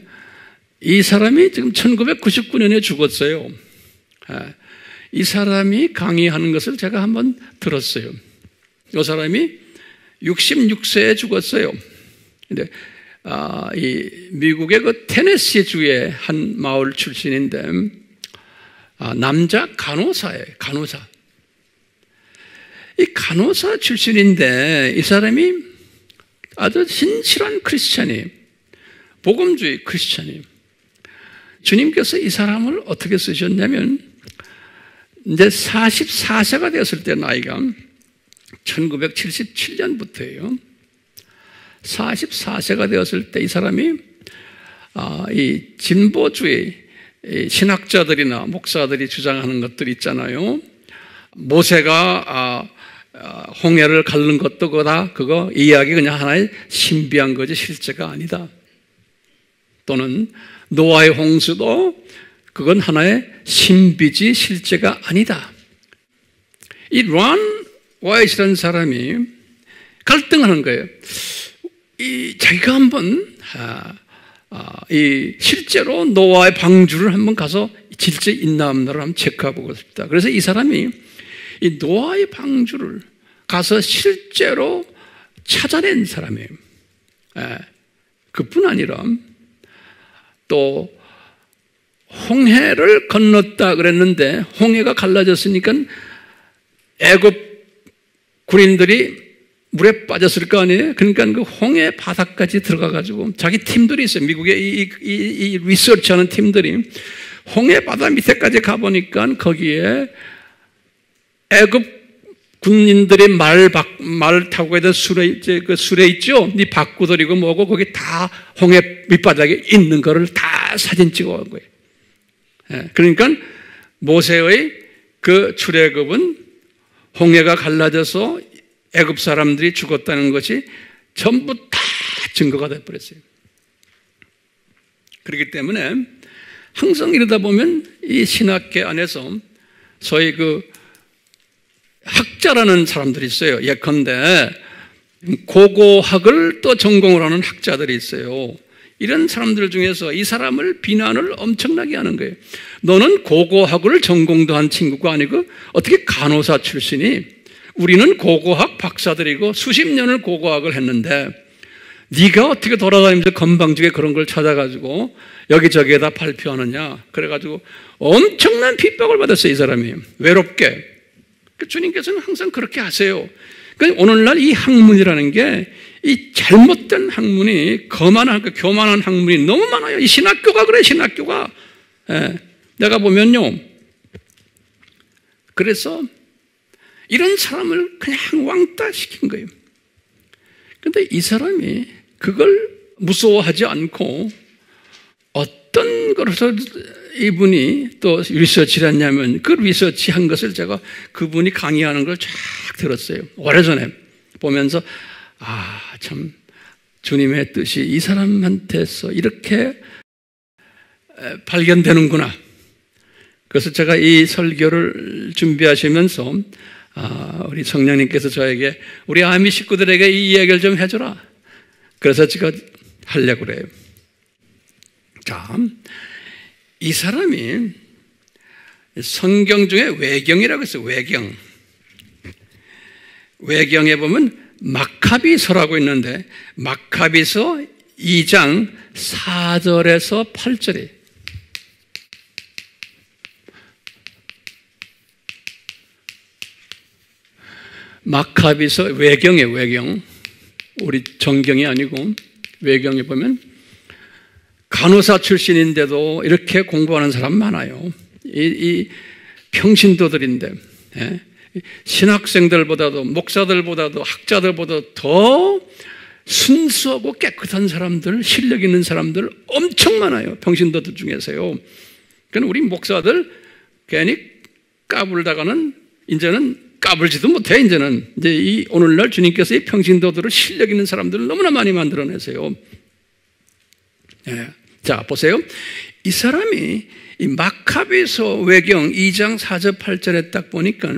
이 사람이 지금 1999년에 죽었어요. 이 사람이 강의하는 것을 제가 한번 들었어요. 이 사람이 66세에 죽었어요. 근데 이 미국의 그 테네시 주의 한 마을 출신인데 남자 간호사예요. 간호사. 이 간호사 출신인데 이 사람이 아주 신실한 크리스찬이에요. 복음주의 크리스찬이에요. 주님께서 이 사람을 어떻게 쓰셨냐면 이제 44세가 되었을 때 나이가 1977년부터예요. 44세가 되었을 때 이 사람이 이 진보주의 신학자들이나 목사들이 주장하는 것들 있잖아요. 모세가 홍해를 가른 것도 그거 이야기 그냥 하나의 신비한 거지 실제가 아니다. 또는 노아의 홍수도 그건 하나의 신비지 실제가 아니다. 이 론 와이트라는 사람이 갈등하는 거예요. 자기가 한번 실제로 노아의 방주를 한번 가서 실제 있나 없나를 한번 체크해 보고 싶다. 그래서 이 사람이 이 노아의 방주를 가서 실제로 찾아낸 사람이에요. 그뿐 아니라 또 홍해를 건넜다 그랬는데 홍해가 갈라졌으니까 애굽 군인들이 물에 빠졌을 거 아니에요? 그러니까 그 홍해 바닥까지 들어가가지고 자기 팀들이 있어요. 미국의 이 리서치하는 팀들이 홍해 바다 밑에까지 가보니까 거기에 애굽 군인들의 말 타고 가던 수레 있죠? 이 바구들이고 뭐고 거기 다 홍해 밑바닥에 있는 거를 다 사진 찍어 온 거예요. 그러니까 모세의 그 출애굽은 홍해가 갈라져서 애굽 사람들이 죽었다는 것이 전부 다 증거가 되어버렸어요. 그렇기 때문에 항상 이러다 보면 이 신학계 안에서 소위 그 학자라는 사람들이 있어요. 예컨대 고고학을 또 전공을 하는 학자들이 있어요. 이런 사람들 중에서 이 사람을 비난을 엄청나게 하는 거예요. 너는 고고학을 전공도 한 친구가 아니고 어떻게 간호사 출신이? 우리는 고고학 박사들이고 수십 년을 고고학을 했는데 네가 어떻게 돌아다니면서 건방지게 그런 걸 찾아가지고 여기저기에다 발표하느냐. 그래가지고 엄청난 핍박을 받았어요. 이 사람이. 외롭게. 주님께서는 항상 그렇게 하세요. 그러니까 오늘날 이 학문이라는 게 이 잘못된 학문이 교만한 학문이 너무 많아요. 이 신학교가 그래. 신학교가. 내가 보면요. 그래서 이런 사람을 그냥 왕따 시킨 거예요. 그런데 이 사람이 그걸 무서워하지 않고 어떤 것을 이분이 또 리서치를 했냐면 그 리서치한 것을 제가 그분이 강의하는 걸 쫙 들었어요. 오래전에 보면서 참 주님의 뜻이 이 사람한테서 이렇게 발견되는구나. 그래서 제가 이 설교를 준비하시면서 우리 성령님께서 저에게 우리 아미 식구들에게 이 이야기를 좀 해줘라. 그래서 제가 하려고 그래요. 자, 이 사람이 성경 중에 외경이라고 했어요. 외경에 보면 마카비서라고 있는데 마카비서 2장 4절에서 8절에 마카비서 외경이에요. 외경. 우리 정경이 아니고 외경에 보면 간호사 출신인데도 이렇게 공부하는 사람 많아요. 이 평신도들인데 신학생들보다도 목사들보다도 학자들보다 더 순수하고 깨끗한 사람들, 실력 있는 사람들 엄청 많아요. 평신도들 중에서요. 그러니까 우리 목사들 괜히 까불다가는 이제는 까불지도 못해. 이제는 이제 이 오늘날 주님께서 이 평신도들을 실력 있는 사람들을 너무나 많이 만들어내세요. 자, 보세요. 이 사람이 이 마카베서 외경 2장 4절 8절에 딱 보니까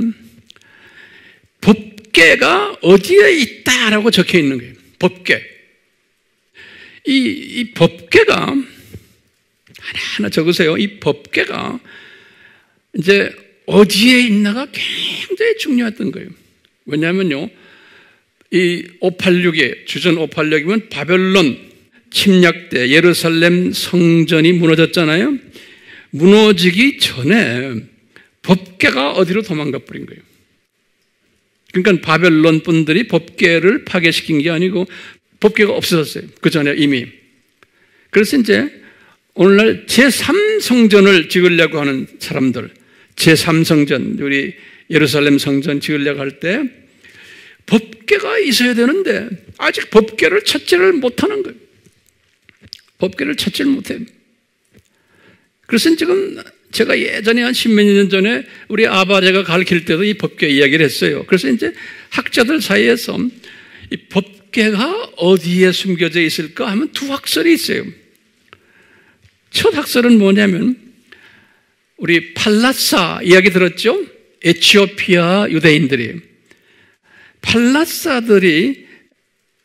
법궤가 어디에 있다라고 적혀 있는 거예요. 법궤. 이 법궤가 하나하나 적으세요. 이 법궤가 이제 어디에 있나가 굉장히 중요했던 거예요. 왜냐하면요, 이 586에 주전 586이면 바벨론 침략 때 예루살렘 성전이 무너졌잖아요. 무너지기 전에 법궤가 어디로 도망가 버린 거예요. 그러니까 바벨론 분들이 법궤를 파괴시킨 게 아니고 법궤가 없어졌어요. 그 전에 이미. 그래서 이제 오늘날 제3성전을 지으려고 하는 사람들, 제3성전, 우리 예루살렘 성전 지으려고 할 때 법궤가 있어야 되는데 아직 법궤를 찾지를 못하는 거예요. 법궤를 찾지를 못해요. 그래서 지금 제가 예전에 한 10몇 년 전에 우리 아바제가 가르칠 때도 이 법궤 이야기를 했어요. 그래서 이제 학자들 사이에서 이 법궤가 어디에 숨겨져 있을까 하면 두 학설이 있어요. 첫 학설은 뭐냐면 우리 팔라사 이야기 들었죠? 에티오피아 유대인들이 팔라사들이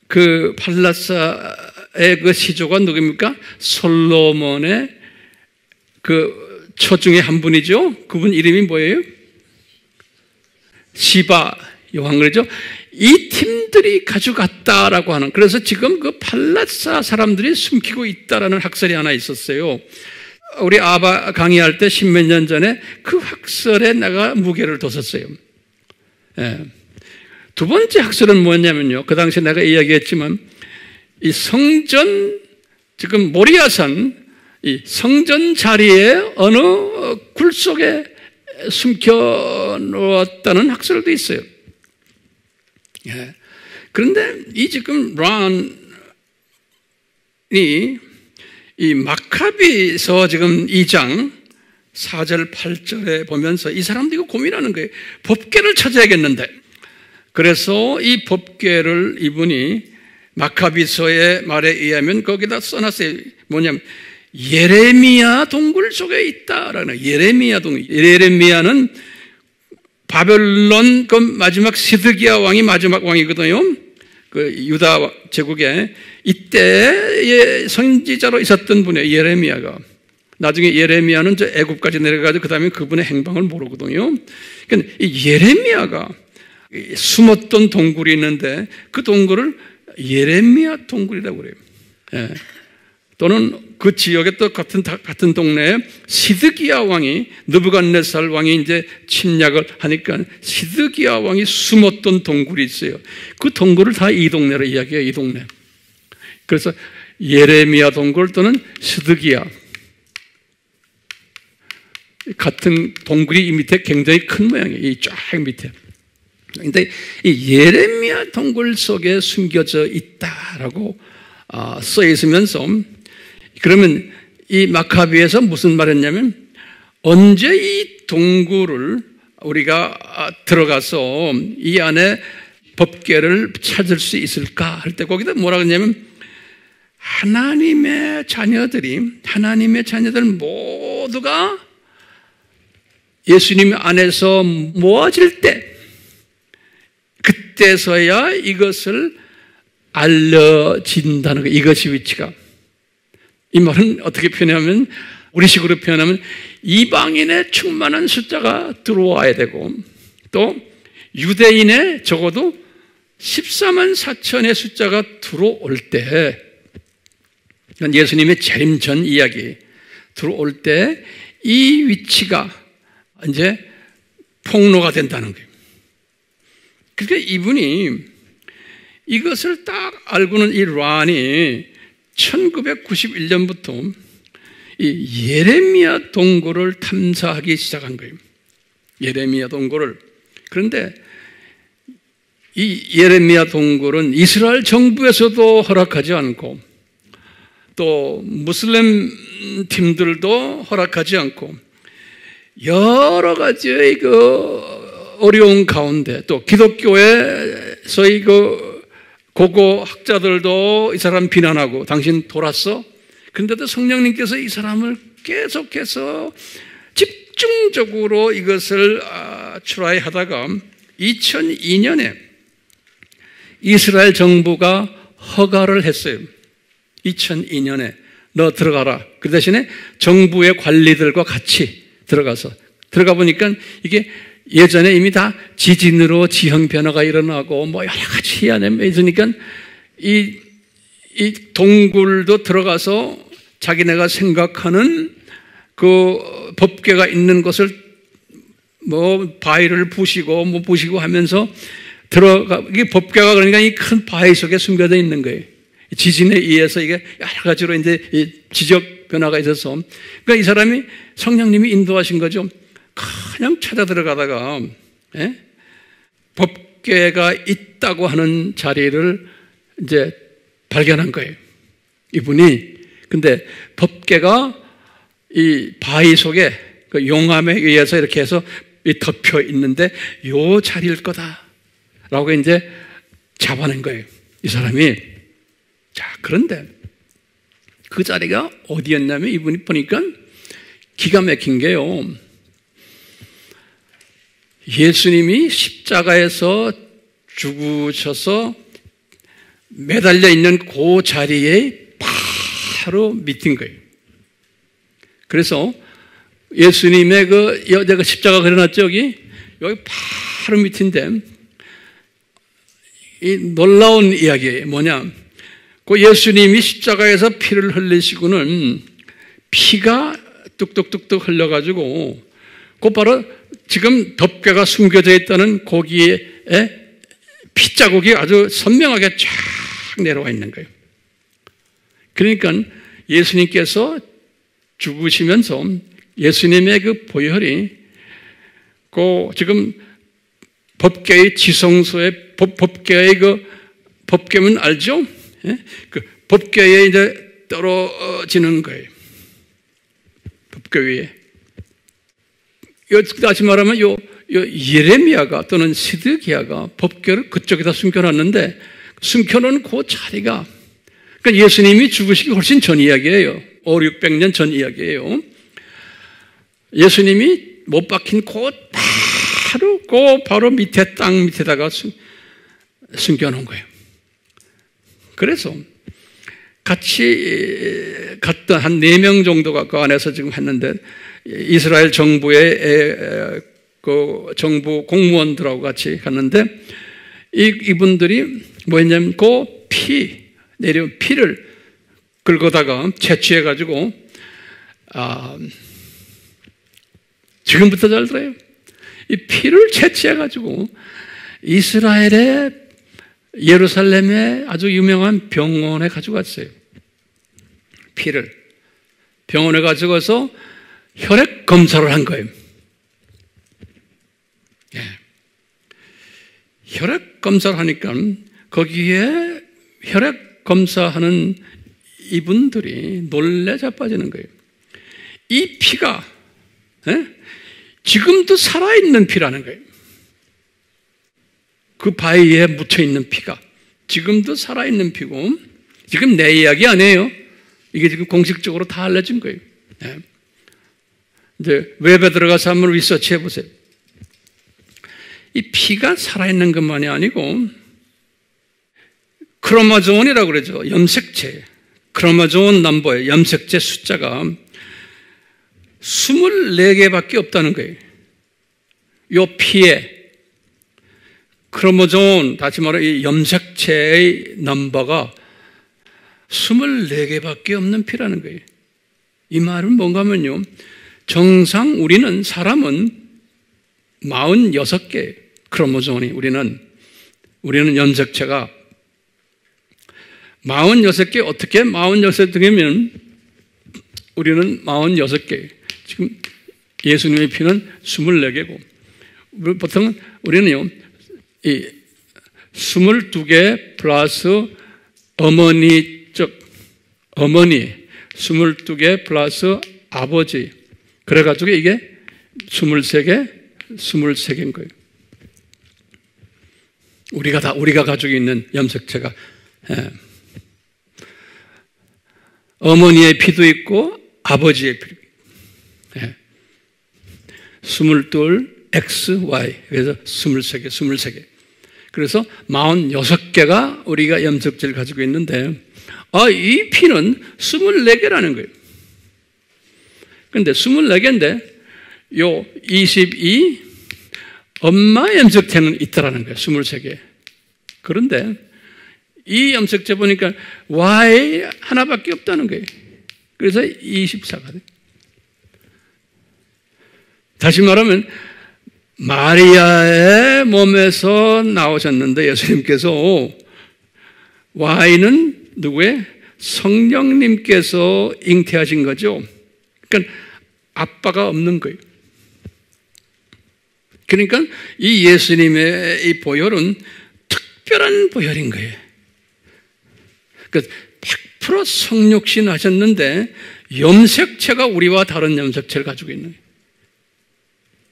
그 팔라사의 그 시조가 누굽니까? 솔로몬의 그 처 중에 한 분이죠. 그분 이름이 뭐예요? 시바 여왕 그러죠. 이 팀들이 가져갔다라고 하는, 그래서 지금 그 팔라사 사람들이 숨기고 있다라는 학설이 하나 있었어요. 우리 아바 강의할 때 십몇 년 전에 그 학설에 내가 무게를 뒀었어요. 예. 두 번째 학설은 뭐냐면요. 그 당시 내가 이야기했지만 이 성전, 지금 모리아산 이 성전 자리에 어느 굴 속에 숨겨 놓았다는 학설도 있어요. 예. 그런데 이 지금 란이 이 마카비서 지금 2장 4절 8절에 보면서 이 사람도 이거 고민하는 거예요. 법궤를 찾아야겠는데. 그래서 이 법궤를 이분이 마카비서의 말에 의하면 거기다 써놨어요. 뭐냐면 예레미야 동굴 속에 있다라는. 예레미야 동굴. 예레미야는 바벨론 그 마지막 시드기야 왕이 마지막 왕이거든요. 그 유다 제국에 이때의 선지자로 있었던 분이에요. 예레미야가. 나중에 예레미야는 저 애굽까지 내려가서 그 다음에 그분의 행방을 모르거든요. 그러니까 이 예레미야가 숨었던 동굴이 있는데 그 동굴을 예레미야 동굴이라고 그래요. 예. 또는 그 지역에 또 같은 동네에 시드기야 왕이, 느부갓네살 왕이 이제 침략을 하니까 시드기야 왕이 숨었던 동굴이 있어요. 그 동굴을 다 이 동네로 이야기해요. 이 동네. 그래서 예레미야 동굴 또는 시드기야. 같은 동굴이 이 밑에 굉장히 큰 모양이에요. 이 쫙 밑에. 근데 이 예레미야 동굴 속에 숨겨져 있다라고 써 있으면서, 그러면 이 마카비에서 무슨 말했냐면 언제 이 동굴을 우리가 들어가서 이 안에 법궤를 찾을 수 있을까 할 때 거기다 뭐라고 했냐면 하나님의 자녀들 모두가 예수님 안에서 모아질 때 그때서야 이것을 알려진다는 거예요. 이것이 위치가. 이 말은 어떻게 표현하면, 우리식으로 표현하면 이방인의 충만한 숫자가 들어와야 되고, 또 유대인의 적어도 14만 4천의 숫자가 들어올 때, 예수님의 재림 전 이야기 들어올 때 이 위치가 이제 폭로가 된다는 거예요. 그러니까 이분이 이것을 딱 알고는 이 란이 1991년부터 이 예레미야 동굴을 탐사하기 시작한 거예요. 예레미야 동굴을. 그런데 이 예레미야 동굴은 이스라엘 정부에서도 허락하지 않고 또 무슬림 팀들도 허락하지 않고 여러 가지의 그 어려운 가운데 또 기독교에서의 그 고고 학자들도 이 사람 비난하고 당신 돌았어? 근데도 성령님께서 이 사람을 계속해서 집중적으로 이것을 트라이 하다가 2002년에 이스라엘 정부가 허가를 했어요. 2002년에 너 들어가라. 그 대신에 정부의 관리들과 같이 들어가 보니까 이게 예전에 이미 다 지진으로 지형 변화가 일어나고 뭐 여러 가지 희한함이 있으니까 이 동굴도 들어가서 자기네가 생각하는 그 법궤가 있는 것을 뭐 바위를 부시고 뭐 부시고 하면서 이게 법궤가 그러니까 이 큰 바위 속에 숨겨져 있는 거예요. 지진에 의해서 이게 여러 가지로 이제 지적 변화가 있어서, 그러니까 이 사람이 성령님이 인도하신 거죠. 그냥 찾아 들어가다가 법궤가 있다고 하는 자리를 이제 발견한 거예요. 이분이. 근데 법궤가 이 바위 속에 그 용암에 의해서 이렇게 해서 덮여 있는데 요 자리일 거다라고 이제 잡아낸 거예요. 이 사람이. 자, 그런데 그 자리가 어디였냐면 이분이 보니까 기가 막힌 게요. 예수님이 십자가에서 죽으셔서 매달려 있는 그 자리에 바로 밑인 거예요. 그래서 예수님의 내가 십자가 그려놨죠, 여기 바로 밑인데, 이 놀라운 이야기예요. 뭐냐? 그 예수님이 십자가에서 피를 흘리시고는 피가 뚝뚝뚝뚝 흘려가지고, 그 바로 지금 덮개가 숨겨져 있다는 거기에 피자국이 아주 선명하게 쫙 내려와 있는 거예요. 그러니까 예수님께서 죽으시면서 예수님의 그 보혈이 그 지금 법궤의 지성소에 법궤의 법궤면 알죠? 예? 그 법궤에 이제 떨어지는 거예요. 법궤 위에. 다시 말하면 예레미야가 또는 시드기야가 법궤를 그쪽에다 숨겨놨는데, 숨겨놓은 그 자리가, 그러니까 예수님이 죽으시기 훨씬 전 이야기예요. 500~600년 전 이야기예요. 예수님이 못 박힌 바로 밑에 땅 밑에다가 숨겨놓은 거예요. 그래서 같이 갔던 한 4명 정도가 그 안에서 지금 했는데, 이스라엘 정부의 그 정부 공무원들하고 같이 갔는데, 이분들이 뭐 했냐면 내려온 피를 긁어다가 채취해가지고, 지금부터 잘 들어요. 이 피를 채취해가지고 이스라엘의 예루살렘의 아주 유명한 병원에 가져갔어요. 피를 병원에 가져가서 혈액 검사를 한 거예요. 예. 혈액 검사를 하니까 거기에 혈액 검사하는 이분들이 놀래 자빠지는 거예요. 이 피가 지금도 살아있는 피라는 거예요. 그 바위에 묻혀있는 피가 지금도 살아있는 피고, 지금 내 이야기 아니에요. 이게 지금 공식적으로 다 알려진 거예요. 네. 이제 웹에 들어가서 한번 리서치 해보세요. 이 피가 살아있는 것만이 아니고 크로모존이라고 그러죠. 염색체. 크로모존 넘버의 염색체 숫자가 24개밖에 없다는 거예요. 이 피에 크로모존, 다시 말해 이 염색체의 넘버가 24개밖에 없는 피라는 거예요. 이 말은 뭔가 하면요, 정상 사람은 46개 크로모존이 우리는 염색체가 46개, 어떻게 46개면 우리는 46개. 지금 예수님의 피는 24개고, 보통 우리는요, 이 22개 플러스 어머니 22개 플러스 아버지. 그래가지고 이게 23개인 거예요. 우리가 가지고 있는 염색체가. 예. 어머니의 피도 있고, 아버지의 피도 있고. 예. 22, X, Y. 그래서 23개. 그래서 46개가 우리가 염색체를 가지고 있는데, 이 피는 24개라는 거예요. 그런데 24개인데, 요 22, 엄마 염색체는 있다라는 거예요. 23개. 그런데, 이 염색체 보니까 Y 하나밖에 없다는 거예요. 그래서 24가 돼요. 다시 말하면, 마리아의 몸에서 나오셨는데 예수님께서 Y는 누구의? 성령님께서 잉태하신 거죠. 그러니까 아빠가 없는 거예요. 그러니까 이 예수님의 이 보혈은 특별한 보혈인 거예요. 그러니까 100% 성육신 하셨는데 염색체가 우리와 다른 염색체를 가지고 있는 거예요.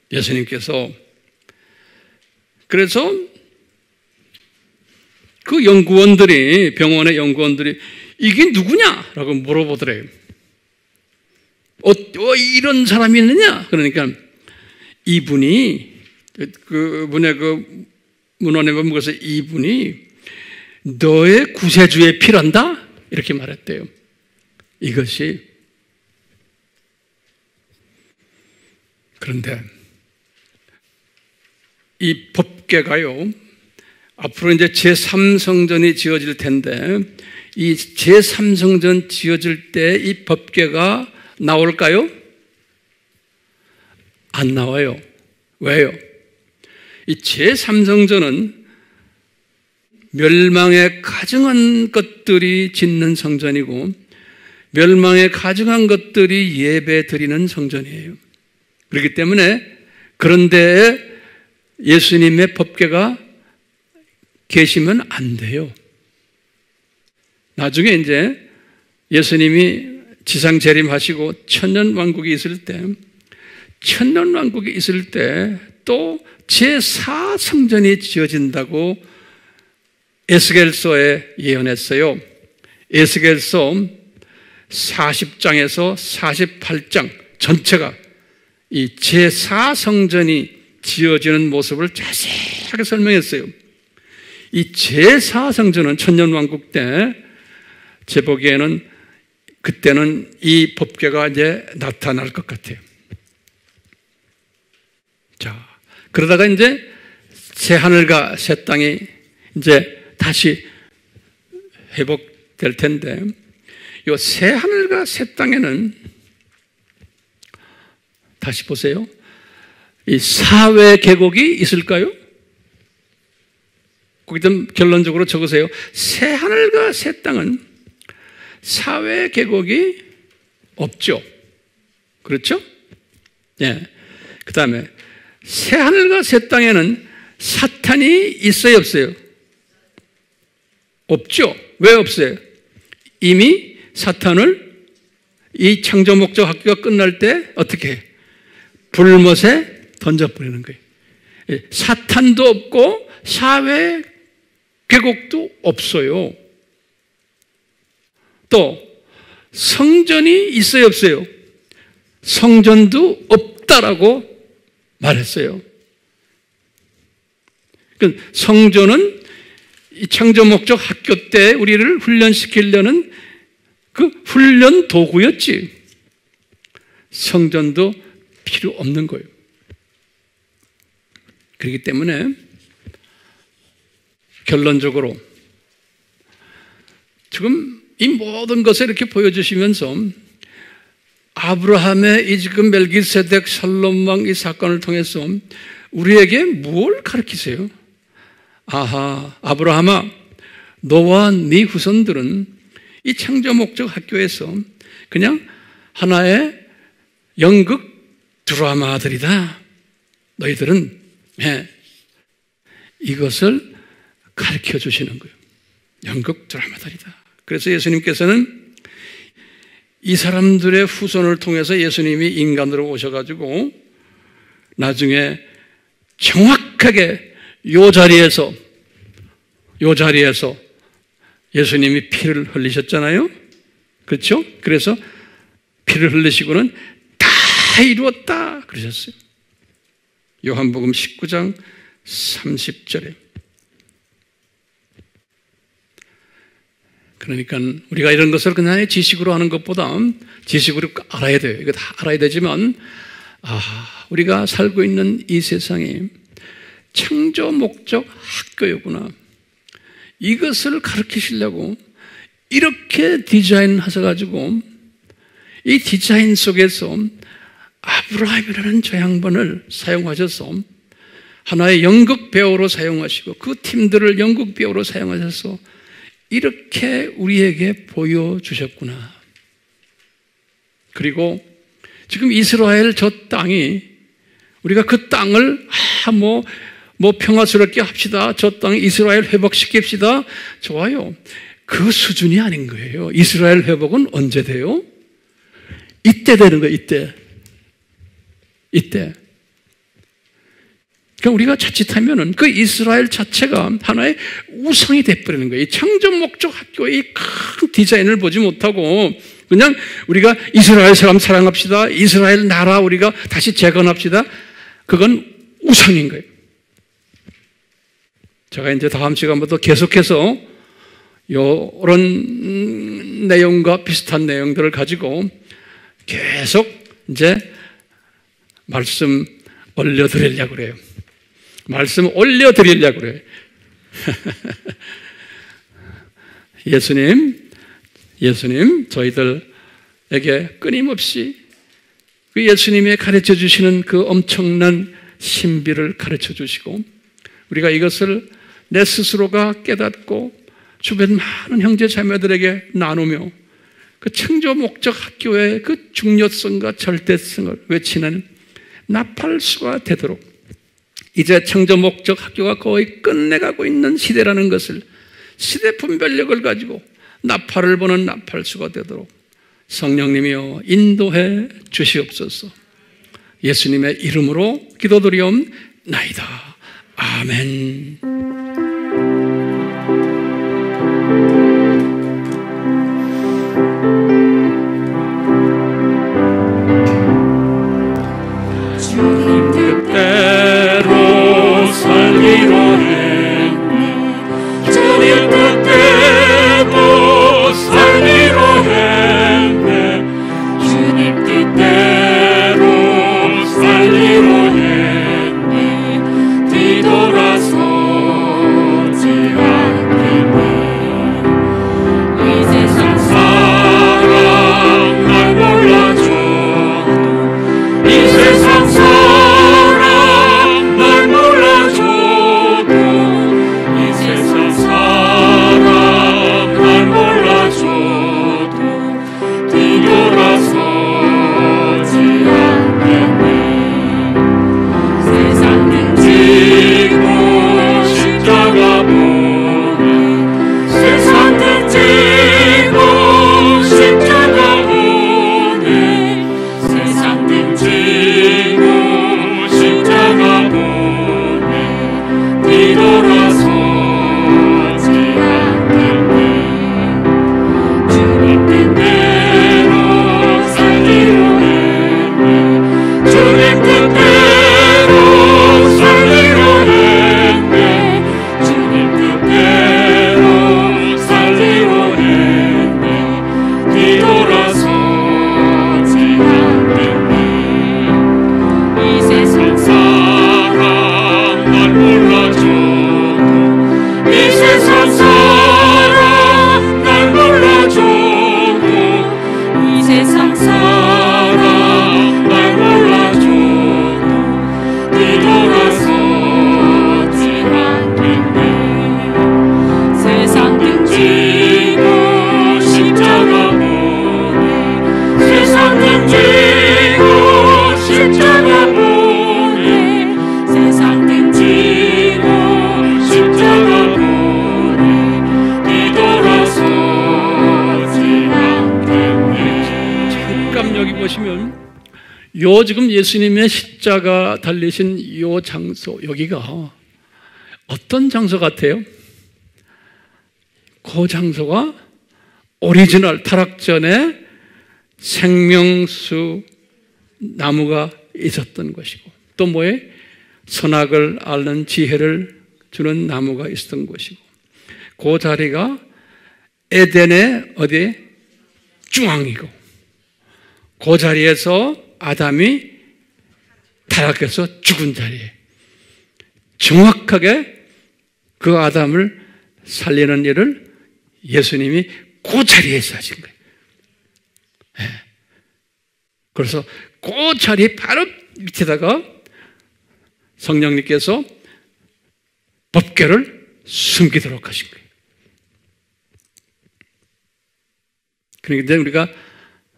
예수님께서. 그래서 그 병원의 연구원들이 이게 누구냐라고 물어보더래요. 이런 사람이 있느냐? 그러니까 이분이 그분의 그 문헌에 보면 그래서 이분이 너의 구세주의 피란다? 이렇게 말했대요. 이것이. 그런데 이 법궤가요, 앞으로 이제 제3성전이 지어질 텐데, 이 제3성전 지어질 때 이 법궤가 나올까요? 안 나와요. 왜요? 이 제3성전은 멸망에 가증한 것들이 짓는 성전이고, 멸망에 가증한 것들이 예배 드리는 성전이에요. 그렇기 때문에 그런데 예수님의 법궤가 계시면 안 돼요. 나중에 이제 예수님이 지상 재림하시고 천년왕국이 있을 때, 천년왕국이 있을 때 또 제4성전이 지어진다고 에스겔서에 예언했어요. 에스겔서 40장에서 48장 전체가 이 제4성전이 지어지는 모습을 자세하게 설명했어요. 이 제4성전은 천년왕국 때 제 보기에는 그때는 이 법궤가 이제 나타날 것 같아요. 자, 그러다가 이제 새 하늘과 새 땅이 이제 다시 회복될 텐데, 이 새 하늘과 새 땅에는 다시 보세요. 이 사회 계곡이 있을까요? 거기 좀 결론적으로 적으세요. 새 하늘과 새 땅은 사회 계곡이 없죠. 그렇죠? 예. 그 다음에 새 하늘과 새 땅에는 사탄이 있어요, 없어요? 없죠. 왜 없어요? 이미 사탄을 이 창조 목적 학교가 끝날 때 어떻게 해요? 불못에 던져버리는 거예요. 사탄도 없고 사회 계곡도 없어요. 또 성전이 있어요, 없어요? 성전도 없다라고 말했어요. 그러니까 성전은 이 창조 목적 학교 때 우리를 훈련시키려는 그 훈련 도구였지, 성전도 필요 없는 거예요. 그렇기 때문에 결론적으로 지금 이 모든 것을 이렇게 보여주시면서 아브라함의 이 지금 멜기세덱 살롬왕 이 사건을 통해서 우리에게 뭘 가르치세요? 아하, 아브라함아, 너와 네 후손들은 이 창조 목적 학교에서 그냥 하나의 연극 드라마들이다. 너희들은 이것을 가르쳐 주시는 거예요. 연극 드라마들이다. 그래서 예수님께서는 이 사람들의 후손을 통해서 예수님이 인간으로 오셔가지고 나중에 정확하게 요 자리에서 예수님이 피를 흘리셨잖아요. 그렇죠? 그래서 피를 흘리시고는 다 이루었다 그러셨어요. 요한복음 19장 30절에. 그러니까 우리가 이런 것을 그냥 지식으로 하는 것보다 지식으로 알아야 돼요. 이거 다 알아야 되지만, 우리가 살고 있는 이 세상이 창조 목적 학교였구나. 이것을 가르치시려고 이렇게 디자인하셔가지고 이 디자인 속에서 아브라함이라는 저 양반을 사용하셔서 하나의 연극 배우로 사용하시고 그 팀들을 연극 배우로 사용하셔서 이렇게 우리에게 보여주셨구나. 그리고 지금 이스라엘 저 땅이 우리가 그 땅을 평화스럽게 합시다. 저 땅 이스라엘 회복시킵시다. 좋아요. 그 수준이 아닌 거예요. 이스라엘 회복은 언제 돼요? 이때 되는 거예요. 이때. 그러니까 우리가 자칫하면은 그 이스라엘 자체가 하나의 우상이 돼버리는 거예요. 이 창조 목적 학교의 큰 디자인을 보지 못하고 그냥 우리가 이스라엘 사람 사랑합시다. 이스라엘 나라 우리가 다시 재건합시다. 그건 우상인 거예요. 제가 이제 다음 시간부터 계속해서 이런 내용과 비슷한 내용들을 가지고 계속 이제 말씀 올려드리려고 그래요. 말씀 올려드리려고 그래요. 예수님 저희들에게 끊임없이 그 예수님이 가르쳐 주시는 그 엄청난 신비를 가르쳐 주시고 우리가 이것을 내 스스로가 깨닫고 주변 많은 형제 자매들에게 나누며 그 창조 목적 학교의 그 중요성과 절대성을 외치는 나팔수가 되도록 이제 창조 목적 학교가 거의 끝내가고 있는 시대라는 것을 시대 분별력을 가지고 나팔을 보는 나팔수가 되도록 성령님이여 인도해 주시옵소서. 예수님의 이름으로 기도드리옵나이다. 아멘. 주님 뜻대로 살기로 했네. 주님 뜻대로 살기로 했네. 주님 뜻대로 살기로 했네. 뒤돌아서지 않겠네. 이 세상 사랑 날 몰라줘. 이 세상 사랑 날 몰라줘도 이 세상 사랑 날 몰라줘도 뒤돌아서지 않겠네. 세상 등지고 십자가 보네. 세상 등지고 십자가 보네. 세상 등지고 십자가 보네. 뒤돌아서지 않겠네. 주님 뜻대로 살기로 했네. 주님 뜻대로 살기로 했네. 주님 뜻대로 살기로 했네. 뒤돌아서지 않겠네. 이 세상 사랑 날 몰라줘도 이 세상 사랑 날 몰라줘도 이 세상 사랑 날 몰라줘도 뒤돌아서지 않겠네. 세상 등지고 십자가 보네. 세상 등지고 십자가 보네. 세상 등지고 십자가 보네. 뒤돌아서지 않겠네. 잠깐 여기 보시면 요 지금 예수님의 십자가 달리신 요 장소 여기가 어떤 장소 같아요? 그 장소가 오리지널 타락 전에 생명수 나무가 있었던 것이고 또 뭐예요? 선악을 앓는 지혜를 주는 나무가 있었던 것이고 그 자리가 에덴의 어디 중앙이고 그 자리에서 아담이 타락해서 죽은 자리에 정확하게 그 아담을 살리는 일을 예수님이 그 자리에서 하신 거예요. 네. 그래서 그 자리 바로 밑에다가 성령님께서 법궤를 숨기도록 하신 거예요. 그러니까 우리가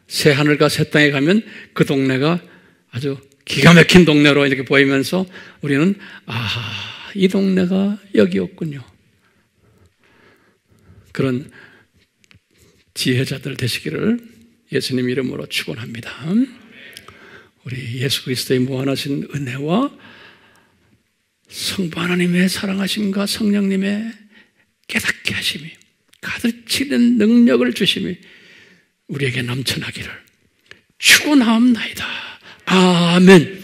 새 하늘과 새 땅에 가면 그 동네가 아주 기가 막힌 동네로 이렇게 보이면서 우리는 이 동네가 여기였군요. 그런 지혜자들 되시기를 예수님 이름으로 축원합니다. 우리 예수 그리스도의 무한하신 은혜와 성부 하나님의 사랑하심과 성령님의 깨닫게 하심이 가르치는 능력을 주심이 우리에게 넘쳐나기를 축원하옵나이다. 아멘.